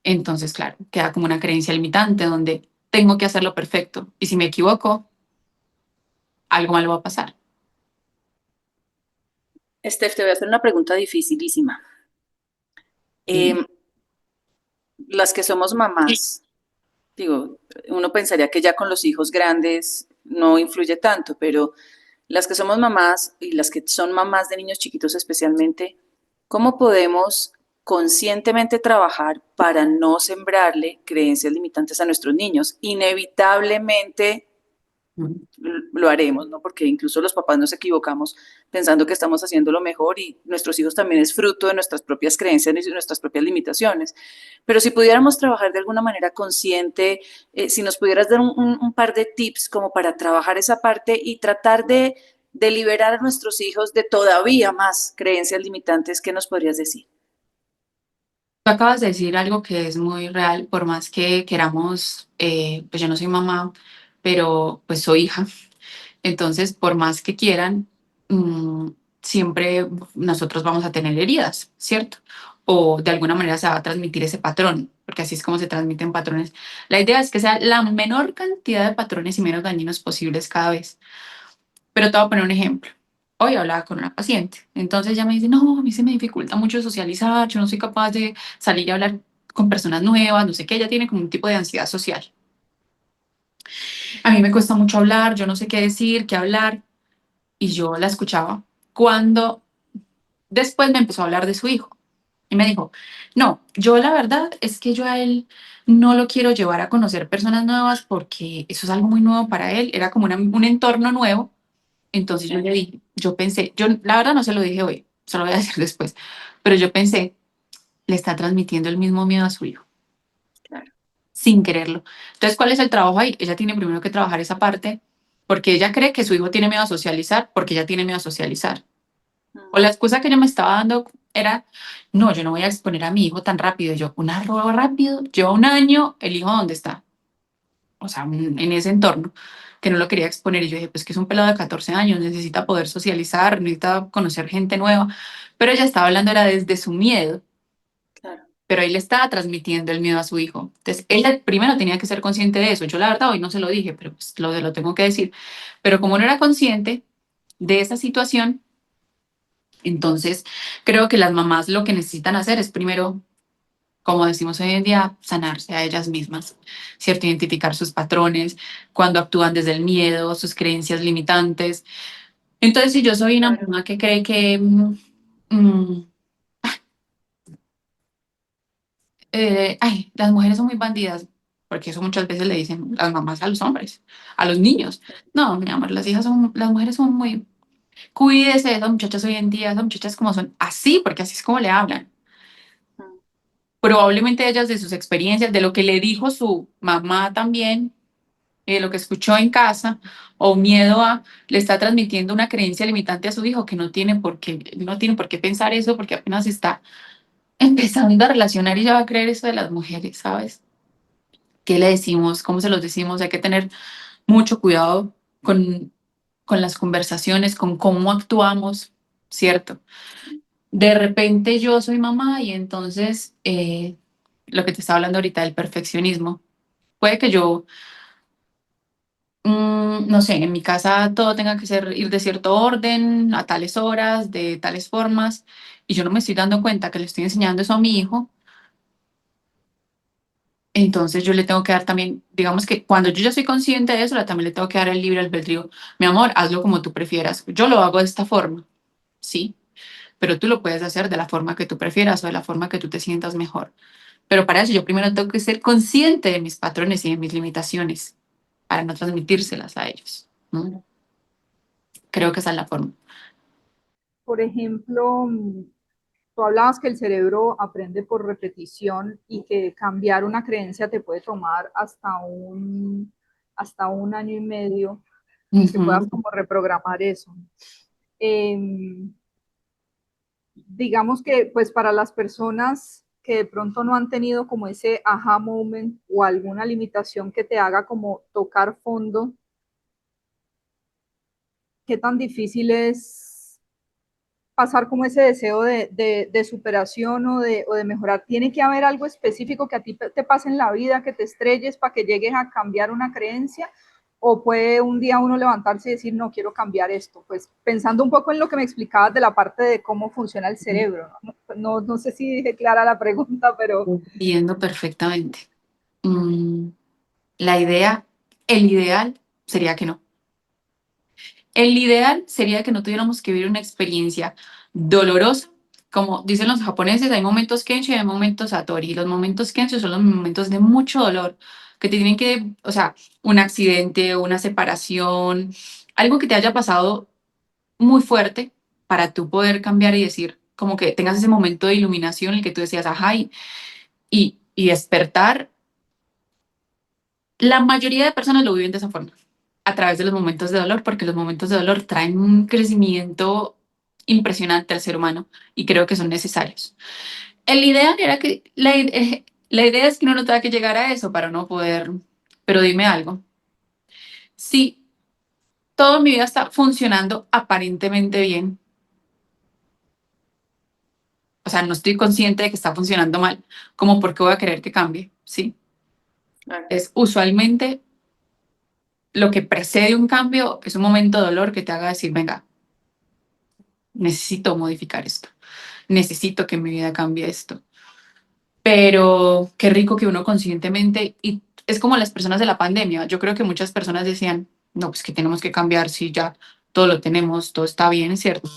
Entonces, claro, queda como una creencia limitante donde tengo que hacerlo perfecto y si me equivoco, algo malo va a pasar. Steph, te voy a hacer una pregunta dificilísima. ¿Sí? Em, las que somos mamás, digo, uno pensaría que ya con los hijos grandes no influye tanto, pero las que somos mamás y las que son mamás de niños chiquitos especialmente, ¿cómo podemos conscientemente trabajar para no sembrarle creencias limitantes a nuestros niños? Inevitablemente lo haremos, ¿no? Porque incluso los papás nos equivocamos pensando que estamos haciendo lo mejor y nuestros hijos también es fruto de nuestras propias creencias y nuestras propias limitaciones. Pero si pudiéramos trabajar de alguna manera consciente, si nos pudieras dar un par de tips como para trabajar esa parte y tratar de liberar a nuestros hijos de todavía más creencias limitantes, ¿qué nos podrías decir? Tú acabas de decir algo que es muy real, por más que queramos, pues yo no soy mamá, pero pues soy hija. Entonces, por más que quieran, mm, siempre nosotros vamos a tener heridas, ¿cierto? O de alguna manera se va a transmitir ese patrón, porque así es como se transmiten patrones. La idea es que sea la menor cantidad de patrones y menos dañinos posibles cada vez. Pero te voy a poner un ejemplo. Hoy hablaba con una paciente, entonces ella me dice, no, a mí se me dificulta mucho socializar, yo no soy capaz de salir y hablar con personas nuevas, no sé qué, ella tiene como un tipo de ansiedad social. A mí me cuesta mucho hablar, yo no sé qué decir, qué hablar, y yo la escuchaba cuando después me empezó a hablar de su hijo y me dijo, no, yo la verdad es que yo a él no lo quiero llevar a conocer personas nuevas porque eso es algo muy nuevo para él, era como un entorno nuevo. Entonces yo le dije, yo pensé, yo la verdad no se lo dije hoy, se lo voy a decir después, pero yo pensé, le está transmitiendo el mismo miedo a su hijo, Claro. sin quererlo. Entonces, ¿cuál es el trabajo ahí? Ella tiene primero que trabajar esa parte, porque ella cree que su hijo tiene miedo a socializar, porque ella tiene miedo a socializar. O la excusa que ella me estaba dando era, no, yo no voy a exponer a mi hijo tan rápido. Y yo, un arroba rápido, lleva un año, el hijo ¿dónde está? O sea, en ese entorno, que no lo quería exponer. Y yo dije, pues que es un pelado de 14 años, necesita poder socializar, necesita conocer gente nueva. Pero ella estaba hablando era desde su miedo, Claro. pero ahí le estaba transmitiendo el miedo a su hijo. Entonces, ella primero tenía que ser consciente de eso. Yo la verdad hoy no se lo dije, pero pues lo tengo que decir. Pero como no era consciente de esa situación, entonces creo que las mamás lo que necesitan hacer es primero, como decimos hoy en día, sanarse a ellas mismas, ¿cierto? Identificar sus patrones, cuando actúan desde el miedo, sus creencias limitantes. Entonces, si yo soy una Claro. mamá que cree que mm, ay, las mujeres son muy bandidas, porque eso muchas veces le dicen las mamás a los hombres, a los niños. No, mi amor, las mujeres son muy, cuídese de esas muchachas hoy en día, esas muchachas como son así, porque así es como le hablan. Probablemente ellas de sus experiencias, de lo que le dijo su mamá también, de lo que escuchó en casa, o miedo a, le está transmitiendo una creencia limitante a su hijo que no tiene por qué pensar eso, porque apenas está empezando a relacionar y ya va a creer eso de las mujeres, ¿sabes? ¿Qué le decimos? ¿Cómo se los decimos? Hay que tener mucho cuidado con, con las conversaciones, con cómo actuamos, ¿cierto? De repente yo soy mamá y entonces lo que te estaba hablando ahorita del perfeccionismo, puede que yo, no sé, en mi casa todo tenga que ser ir de cierto orden, a tales horas, de tales formas, y yo no me estoy dando cuenta que le estoy enseñando eso a mi hijo. Entonces yo le tengo que dar también, digamos que cuando yo ya soy consciente de eso, también le tengo que dar el libre albedrío. Mi amor, hazlo como tú prefieras. Yo lo hago de esta forma, sí, pero tú lo puedes hacer de la forma que tú prefieras o de la forma que tú te sientas mejor. Pero para eso yo primero tengo que ser consciente de mis patrones y de mis limitaciones para no transmitírselas a ellos, ¿no? Creo que esa es la forma. Por ejemplo, tú hablabas que el cerebro aprende por repetición y que cambiar una creencia te puede tomar hasta un año y medio, que puedas Ujú. como reprogramar eso. Eh, digamos que pues para las personas que de pronto no han tenido como ese aha moment o alguna limitación que te haga como tocar fondo, ¿qué tan difícil es pasar como ese deseo de superación o de mejorar? ¿Tiene que haber algo específico que a ti te pase en la vida, que te estrelles para que llegues a cambiar una creencia? ¿O puede un día uno levantarse y decir, no, quiero cambiar esto? Pues pensando un poco en lo que me explicabas de la parte de cómo funciona el cerebro. No sé si dije clara la pregunta, pero... Entiendo perfectamente. Mm, la idea, el ideal sería que no. El ideal sería que no tuviéramos que vivir una experiencia dolorosa. Como dicen los japoneses, hay momentos Kensho y hay momentos Satori. Los momentos Kensho son los momentos de mucho dolor, que te tienen que, o sea, un accidente, una separación, algo que te haya pasado muy fuerte para tú poder cambiar y decir, como que tengas ese momento de iluminación en el que tú decías, ajá, y despertar. La mayoría de personas lo viven de esa forma, a través de los momentos de dolor, porque los momentos de dolor traen un crecimiento impresionante al ser humano y creo que son necesarios. El ideal era que, la idea es que uno no tenga que llegar a eso para no poder, pero dime algo, si toda mi vida está funcionando aparentemente bien, o sea, no estoy consciente de que está funcionando mal, como por qué voy a querer que cambie, ¿sí? Claro. Es usualmente lo que precede un cambio, es un momento de dolor que te haga decir, venga, necesito modificar esto, necesito que mi vida cambie esto. Pero qué rico que uno conscientemente, y es como las personas de la pandemia, yo creo que muchas personas decían, no, pues que tenemos que cambiar si ya todo lo tenemos, todo está bien, ¿cierto?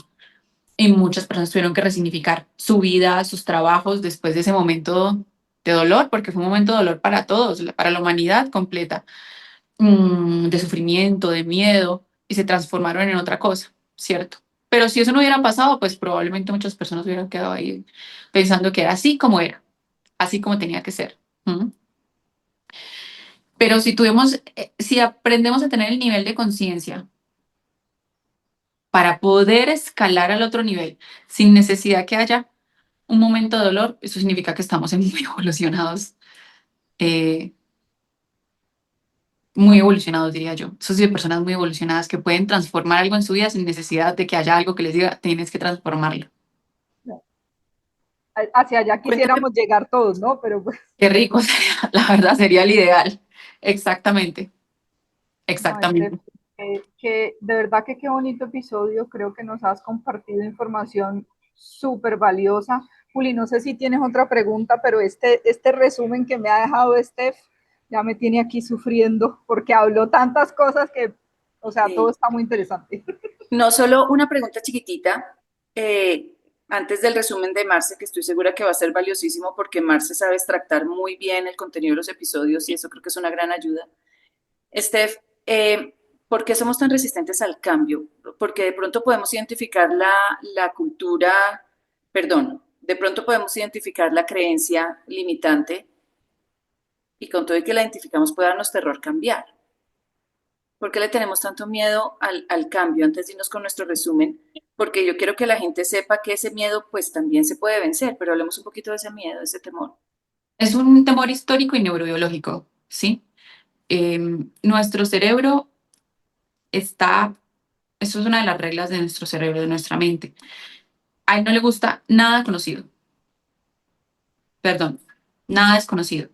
Y muchas personas tuvieron que resignificar su vida, sus trabajos después de ese momento de dolor, porque fue un momento de dolor para todos, para la humanidad completa, de sufrimiento, de miedo, y se transformaron en otra cosa, ¿cierto? Pero si eso no hubiera pasado, pues probablemente muchas personas hubieran quedado ahí pensando que era, así como tenía que ser. ¿M? Pero si tuvimos, si aprendemos a tener el nivel de conciencia para poder escalar al otro nivel sin necesidad que haya un momento de dolor, eso significa que estamos en eh, muy evolucionados, diría yo. Eso sí, de personas muy evolucionadas que pueden transformar algo en su vida sin necesidad de que haya algo que les diga, tienes que transformarlo. Hacia allá Cuéntame, quisiéramos llegar todos, ¿no? Pero pues, qué rico sería, la verdad sería el ideal. Exactamente, no, exactamente. de verdad que qué bonito episodio, creo que nos has compartido información súper valiosa. Juli, no sé si tienes otra pregunta, pero este resumen que me ha dejado Steph ya me tiene aquí sufriendo porque habló tantas cosas que, o sea, todo Sí. está muy interesante. No solo una pregunta chiquitita, antes del resumen de Marce, que estoy segura que va a ser valiosísimo porque Marce sabe extractar muy bien el contenido de los episodios y eso creo que es una gran ayuda. Steph, ¿por qué somos tan resistentes al cambio? Porque de pronto podemos identificar la cultura, perdón, de pronto podemos identificar la creencia limitante y con todo y que la identificamos puede darnos terror cambiar. ¿Por qué le tenemos tanto miedo al cambio? Antes de irnos con nuestro resumen, porque yo quiero que la gente sepa que ese miedo pues también se puede vencer, pero hablemos un poquito de ese miedo, de ese temor. Es un temor histórico y neurobiológico, ¿sí? Nuestro cerebro está, eso es una de las reglas de nuestro cerebro, de nuestra mente. A él no le gusta nada conocido, perdón, nada desconocido.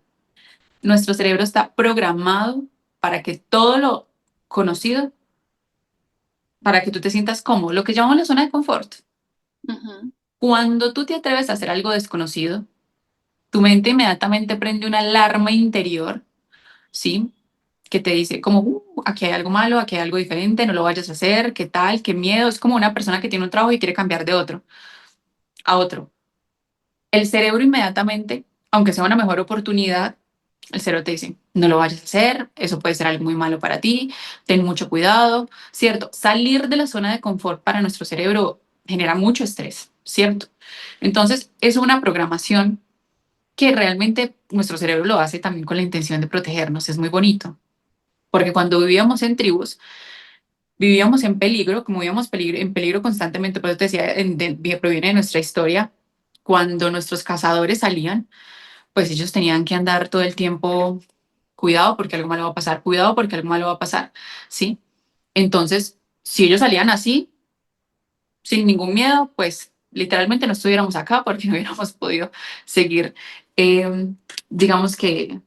Nuestro cerebro está programado para que todo lo conocido, para que tú te sientas cómodo, lo que llamamos la zona de confort. Ujú. Cuando tú te atreves a hacer algo desconocido, tu mente inmediatamente prende una alarma interior, ¿sí? Que te dice como, aquí hay algo malo, aquí hay algo diferente, no lo vayas a hacer, qué tal, qué miedo. Es como una persona que tiene un trabajo y quiere cambiar de otro a otro. El cerebro inmediatamente, aunque sea una mejor oportunidad, el cerebro te dice, no lo vayas a hacer, eso puede ser algo muy malo para ti, ten mucho cuidado, ¿cierto? Salir de la zona de confort para nuestro cerebro genera mucho estrés, ¿cierto? Entonces, es una programación que realmente nuestro cerebro lo hace también con la intención de protegernos, es muy bonito, porque cuando vivíamos en tribus, vivíamos en peligro, como vivíamos en peligro constantemente, por eso te decía, proviene de nuestra historia. cuando nuestros cazadores salían, pues ellos tenían que andar todo el tiempo, cuidado porque algo malo va a pasar, cuidado porque algo malo va a pasar, ¿sí? Entonces, si ellos salían así, sin ningún miedo, pues literalmente no estuviéramos acá porque no hubiéramos podido seguir, eh, digamos que,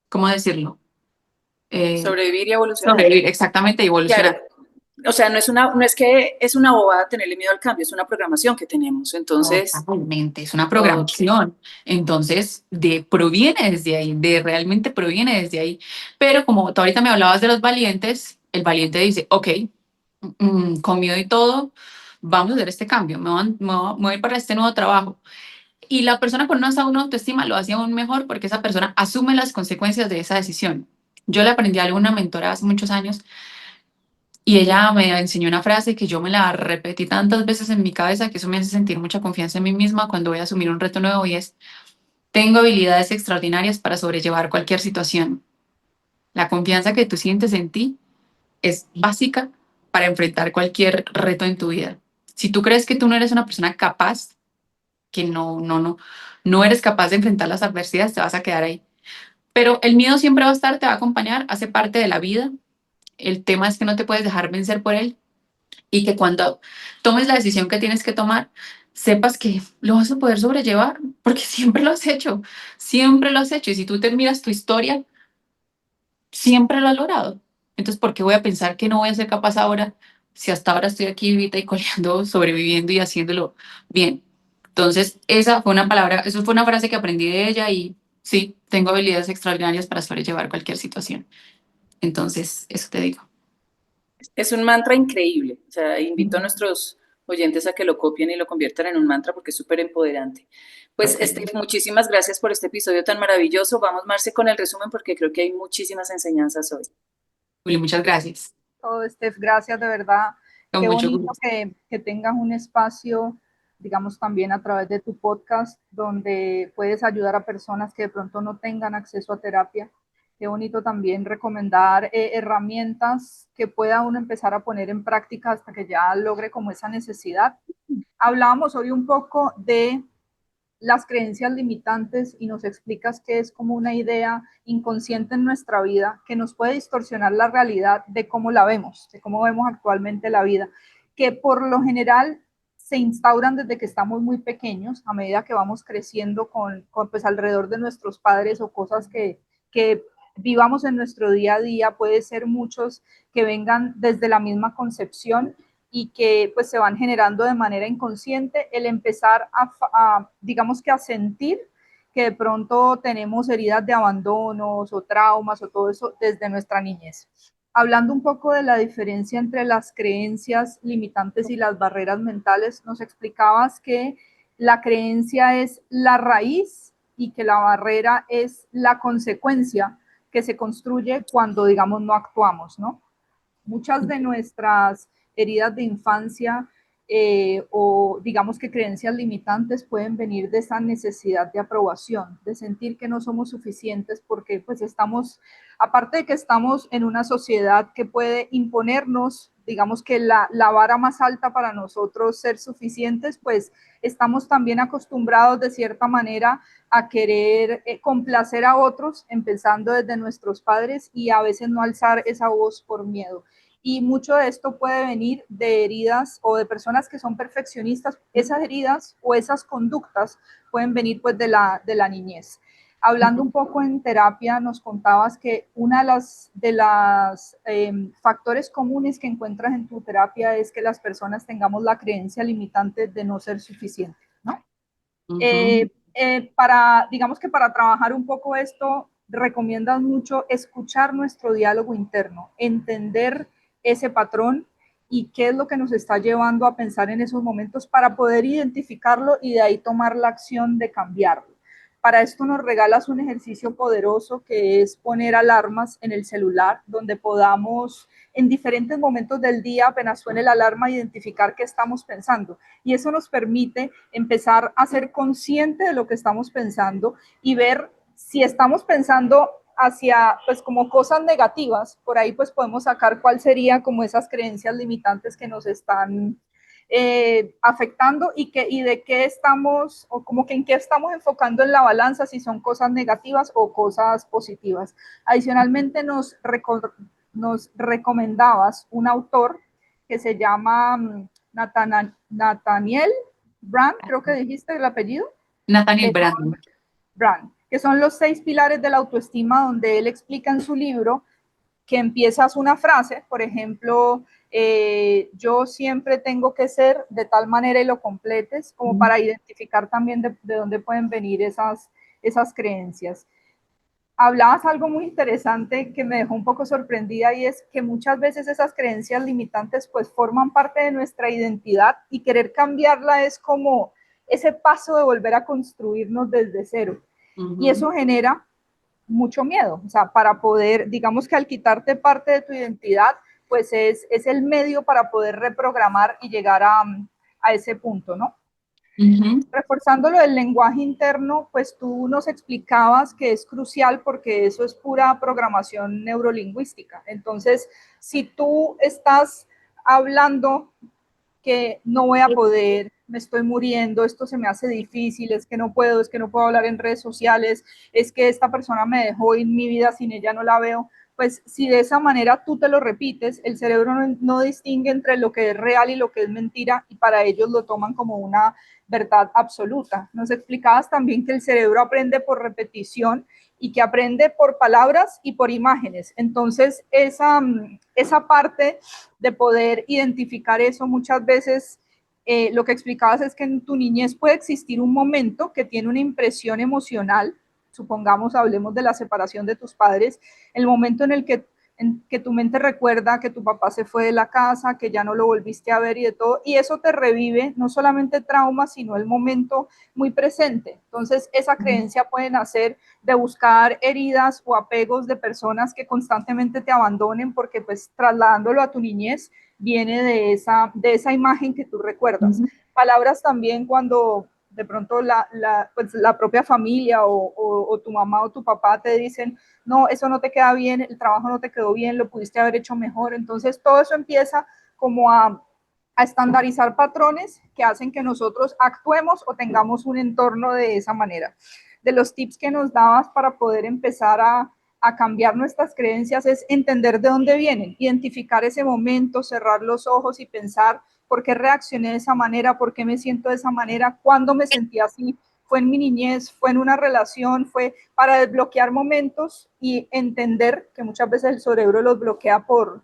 ¿cómo decirlo? Eh, Sobrevivir y evolucionar. Sobrevivir, exactamente, y Claro, evolucionar. o sea, no es que es una bobada tenerle miedo al cambio, es una programación que tenemos. Entonces, Totalmente, es una ok, programación. Entonces, proviene desde ahí, realmente proviene desde ahí. Pero como tú ahorita me hablabas de los valientes, el valiente dice, ok, con miedo y todo, vamos a hacer este cambio, me voy para este nuevo trabajo. Y la persona con una autoestima lo hace aún mejor porque esa persona asume las consecuencias de esa decisión. Yo le aprendí algo a una mentora hace muchos años y ella me enseñó una frase que yo me la repetí tantas veces en mi cabeza que eso me hace sentir mucha confianza en mí misma cuando voy a asumir un reto nuevo y es, tengo habilidades extraordinarias para sobrellevar cualquier situación. La confianza que tú sientes en ti es básica para enfrentar cualquier reto en tu vida. Si tú crees que tú no eres una persona capaz, que no eres capaz de enfrentar las adversidades, te vas a quedar ahí. Pero el miedo siempre va a estar, te va a acompañar, hace parte de la vida. El tema es que no te puedes dejar vencer por él y que cuando tomes la decisión que tienes que tomar, sepas que lo vas a poder sobrellevar, porque siempre lo has hecho, siempre lo has hecho. Y si tú te miras tu historia, siempre lo has logrado. Entonces, ¿por qué voy a pensar que no voy a ser capaz ahora si hasta ahora estoy aquí vivita y coleando, sobreviviendo y haciéndolo bien? Entonces, esa fue una palabra, eso fue una frase que aprendí de ella y sí, tengo habilidades extraordinarias para sobrellevar cualquier situación. Entonces, eso te digo. es un mantra increíble. O sea, invito a nuestros oyentes a que lo copien y lo conviertan en un mantra porque es súper empoderante. Pues, Perfecto. muchísimas gracias por este episodio tan maravilloso. Vamos, Marce, con el resumen porque creo que hay muchísimas enseñanzas hoy. Juli, muchas gracias. Todo, Steph, gracias de verdad. Con Qué mucho bonito gusto. que tengas un espacio, digamos, también a través de tu podcast, donde puedes ayudar a personas que de pronto no tengan acceso a terapia. Qué bonito también recomendar herramientas que pueda uno empezar a poner en práctica hasta que ya logre como esa necesidad. Hablábamos hoy un poco de las creencias limitantes y nos explicas que es como una idea inconsciente en nuestra vida que nos puede distorsionar la realidad de cómo la vemos, de cómo vemos actualmente la vida, que por lo general se instauran desde que estamos muy pequeños, a medida que vamos creciendo pues alrededor de nuestros padres o cosas que vivamos en nuestro día a día, puede ser muchos que vengan desde la misma concepción y que pues se van generando de manera inconsciente, el empezar digamos que a sentir que de pronto tenemos heridas de abandonos o traumas o todo eso desde nuestra niñez. Hablando un poco de la diferencia entre las creencias limitantes y las barreras mentales, nos explicabas que la creencia es la raíz y que la barrera es la consecuencia que se construye cuando, digamos, no actuamos, ¿no? Muchas de nuestras heridas de infancia o digamos que creencias limitantes pueden venir de esa necesidad de aprobación, de sentir que no somos suficientes porque pues estamos, aparte de que estamos en una sociedad que puede imponernos, digamos que la vara más alta para nosotros ser suficientes, pues estamos también acostumbrados de cierta manera a querer complacer a otros, empezando desde nuestros padres y a veces no alzar esa voz por miedo. Y mucho de esto puede venir de heridas o de personas que son perfeccionistas. Esas heridas o esas conductas pueden venir pues de la niñez. Hablando un poco en terapia, nos contabas que una de las factores comunes que encuentras en tu terapia es que las personas tengamos la creencia limitante de no ser suficientes, ¿no? Ujú. Digamos que para trabajar un poco esto, recomiendas mucho escuchar nuestro diálogo interno, entender ese patrón y qué es lo que nos está llevando a pensar en esos momentos para poder identificarlo y de ahí tomar la acción de cambiarlo. Para esto nos regalas un ejercicio poderoso que es poner alarmas en el celular donde podamos en diferentes momentos del día, apenas suene la alarma, identificar qué estamos pensando. Y eso nos permite empezar a ser consciente de lo que estamos pensando y ver si estamos pensando hacia pues como cosas negativas, por ahí pues podemos sacar cuál sería como esas creencias limitantes que nos están afectando y de qué estamos, o como que en qué estamos enfocando en la balanza, si son cosas negativas o cosas positivas. Adicionalmente nos recomendabas un autor que se llama Nathaniel Brand, creo que dijiste el apellido. Nathaniel Brand. Brand, que son los 6 pilares de la autoestima, donde él explica en su libro que empiezas una frase, por ejemplo, yo siempre tengo que ser de tal manera y lo completes, como para identificar también de dónde pueden venir esas creencias. Hablabas algo muy interesante que me dejó un poco sorprendida, y es que muchas veces esas creencias limitantes pues forman parte de nuestra identidad, y querer cambiarla es como ese paso de volver a construirnos desde cero. Y eso genera mucho miedo, o sea, para poder, digamos que al quitarte parte de tu identidad, pues es el medio para poder reprogramar y llegar a ese punto, ¿no? Reforzando lo del lenguaje interno, pues tú nos explicabas que es crucial porque eso es pura programación neurolingüística. Entonces, si tú estás hablando que no voy a poder, me estoy muriendo, esto se me hace difícil, es que no puedo hablar en redes sociales, es que esta persona me dejó y mi vida sin ella no la veo, pues si de esa manera tú te lo repites, el cerebro no distingue entre lo que es real y lo que es mentira, y para ellos lo toman como una verdad absoluta. Nos explicabas también que el cerebro aprende por repetición y que aprende por palabras y por imágenes. Entonces, esa parte de poder identificar eso muchas veces, lo que explicabas es que en tu niñez puede existir un momento que tiene una impresión emocional, supongamos, hablemos de la separación de tus padres, el momento en que tu mente recuerda que tu papá se fue de la casa, que ya no lo volviste a ver y de todo, y eso te revive no solamente trauma, sino el momento muy presente. Entonces, esa creencia puede nacer de buscar heridas o apegos de personas que constantemente te abandonen, porque pues trasladándolo a tu niñez viene de esa imagen que tú recuerdas. Palabras también cuando de pronto pues la propia familia o tu mamá o tu papá te dicen, no, eso no te queda bien, el trabajo no te quedó bien, lo pudiste haber hecho mejor. Entonces todo eso empieza como a estandarizar patrones que hacen que nosotros actuemos o tengamos un entorno de esa manera. De los tips que nos dabas para poder empezar a cambiar nuestras creencias es entender de dónde vienen, identificar ese momento, cerrar los ojos y pensar por qué reaccioné de esa manera, por qué me siento de esa manera, cuándo me sentí así, fue en mi niñez, fue en una relación, fue para desbloquear momentos y entender que muchas veces el cerebro los bloquea por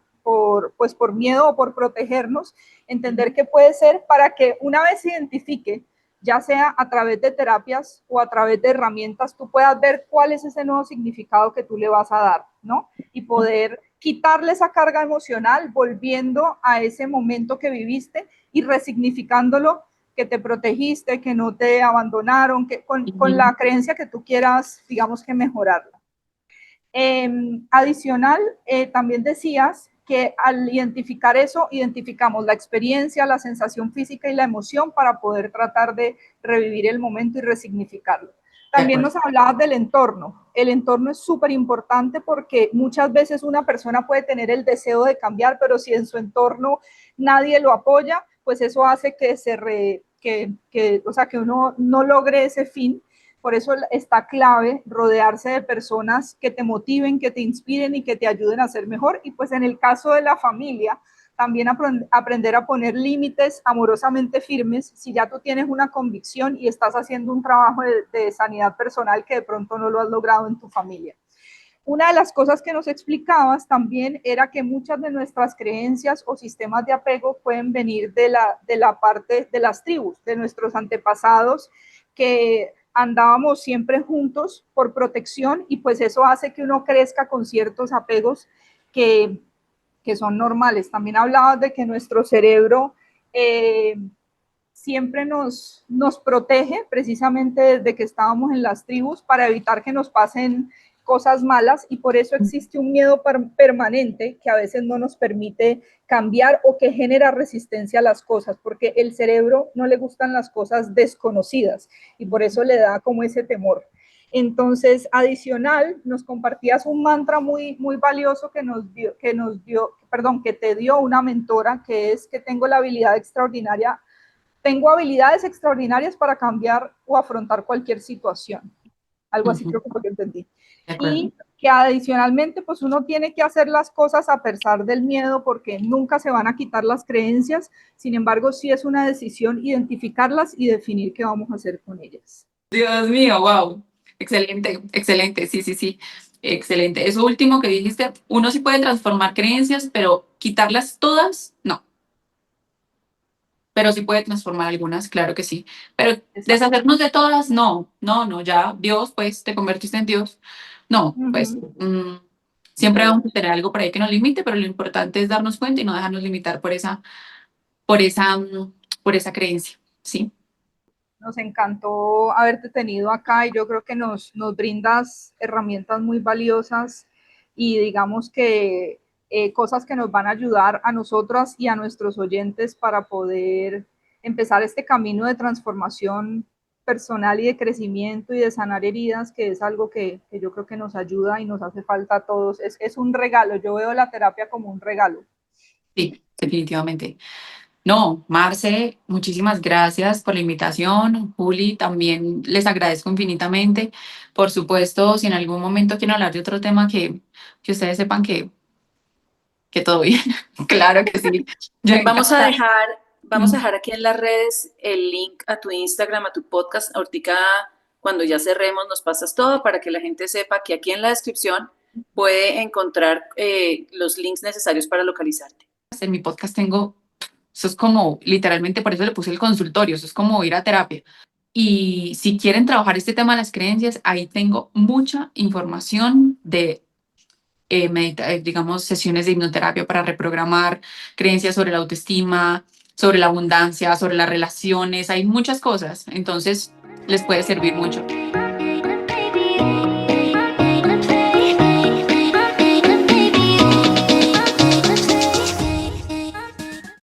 miedo o por protegernos, entender que puede ser para que una vez se identifique, ya sea a través de terapias o a través de herramientas, tú puedas ver cuál es ese nuevo significado que tú le vas a dar, ¿no? Y poder quitarle esa carga emocional, volviendo a ese momento que viviste y resignificándolo, que te protegiste, que no te abandonaron, que con la creencia que tú quieras, digamos que mejorarla. Adicional, también decías que al identificar eso, identificamos la experiencia, la sensación física y la emoción para poder tratar de revivir el momento y resignificarlo. También nos hablabas del entorno. El entorno es súper importante porque muchas veces una persona puede tener el deseo de cambiar, pero si en su entorno nadie lo apoya, pues eso hace que uno no logre ese fin. Por eso está clave rodearse de personas que te motiven, que te inspiren y que te ayuden a ser mejor. Y pues en el caso de la familia, también aprender a poner límites amorosamente firmes si ya tú tienes una convicción y estás haciendo un trabajo de sanidad personal que de pronto no lo has logrado en tu familia. Una de las cosas que nos explicabas también era que muchas de nuestras creencias o sistemas de apego pueden venir de la parte de las tribus, de nuestros antepasados, que andábamos siempre juntos por protección, y pues eso hace que uno crezca con ciertos apegos que son normales. También hablabas de que nuestro cerebro siempre nos protege precisamente desde que estábamos en las tribus para evitar que nos pasen cosas malas, y por eso existe un miedo permanente que a veces no nos permite cambiar o que genera resistencia a las cosas, porque el cerebro no le gustan las cosas desconocidas y por eso le da como ese temor. Entonces, adicional, nos compartías un mantra muy, muy valioso que te dio una mentora, que es que tengo habilidades extraordinarias para cambiar o afrontar cualquier situación. Algo así creo que fue que entendí. Y que adicionalmente, pues uno tiene que hacer las cosas a pesar del miedo, porque nunca se van a quitar las creencias. Sin embargo, sí es una decisión identificarlas y definir qué vamos a hacer con ellas. Dios mío, wow. Excelente, excelente, sí, sí, sí, excelente. Eso último que dijiste, uno sí puede transformar creencias, pero quitarlas todas, no. Pero sí puede transformar algunas, claro que sí. Pero Exacto. deshacernos de todas, no, no, no, ya Dios, pues te convertiste en Dios. No, pues siempre vamos a tener algo por ahí que nos limite, pero lo importante es darnos cuenta y no dejarnos limitar por esa, por esa creencia, ¿sí? Nos encantó haberte tenido acá y yo creo que nos brindas herramientas muy valiosas y digamos que cosas que nos van a ayudar a nosotras y a nuestros oyentes para poder empezar este camino de transformación personal y de crecimiento y de sanar heridas, que es algo que yo creo que nos ayuda y nos hace falta a todos. Es un regalo, yo veo la terapia como un regalo. Sí, definitivamente. No, Marce, muchísimas gracias por la invitación. Juli, también les agradezco infinitamente. Por supuesto, si en algún momento quieren hablar de otro tema que ustedes sepan que todo bien. Claro que sí. Yo Vamos a encantada. dejar, vamos a dejar aquí en las redes el link a tu Instagram, a tu podcast. Ahorita, cuando ya cerremos, nos pasas todo para que la gente sepa que aquí en la descripción puede encontrar los links necesarios para localizarte. En mi podcast tengo, eso es como, literalmente por eso le puse el consultorio, eso es como ir a terapia. Y si quieren trabajar este tema de las creencias, ahí tengo mucha información de digamos, sesiones de hipnoterapia para reprogramar creencias sobre la autoestima, sobre la abundancia, sobre las relaciones, hay muchas cosas, entonces les puede servir mucho.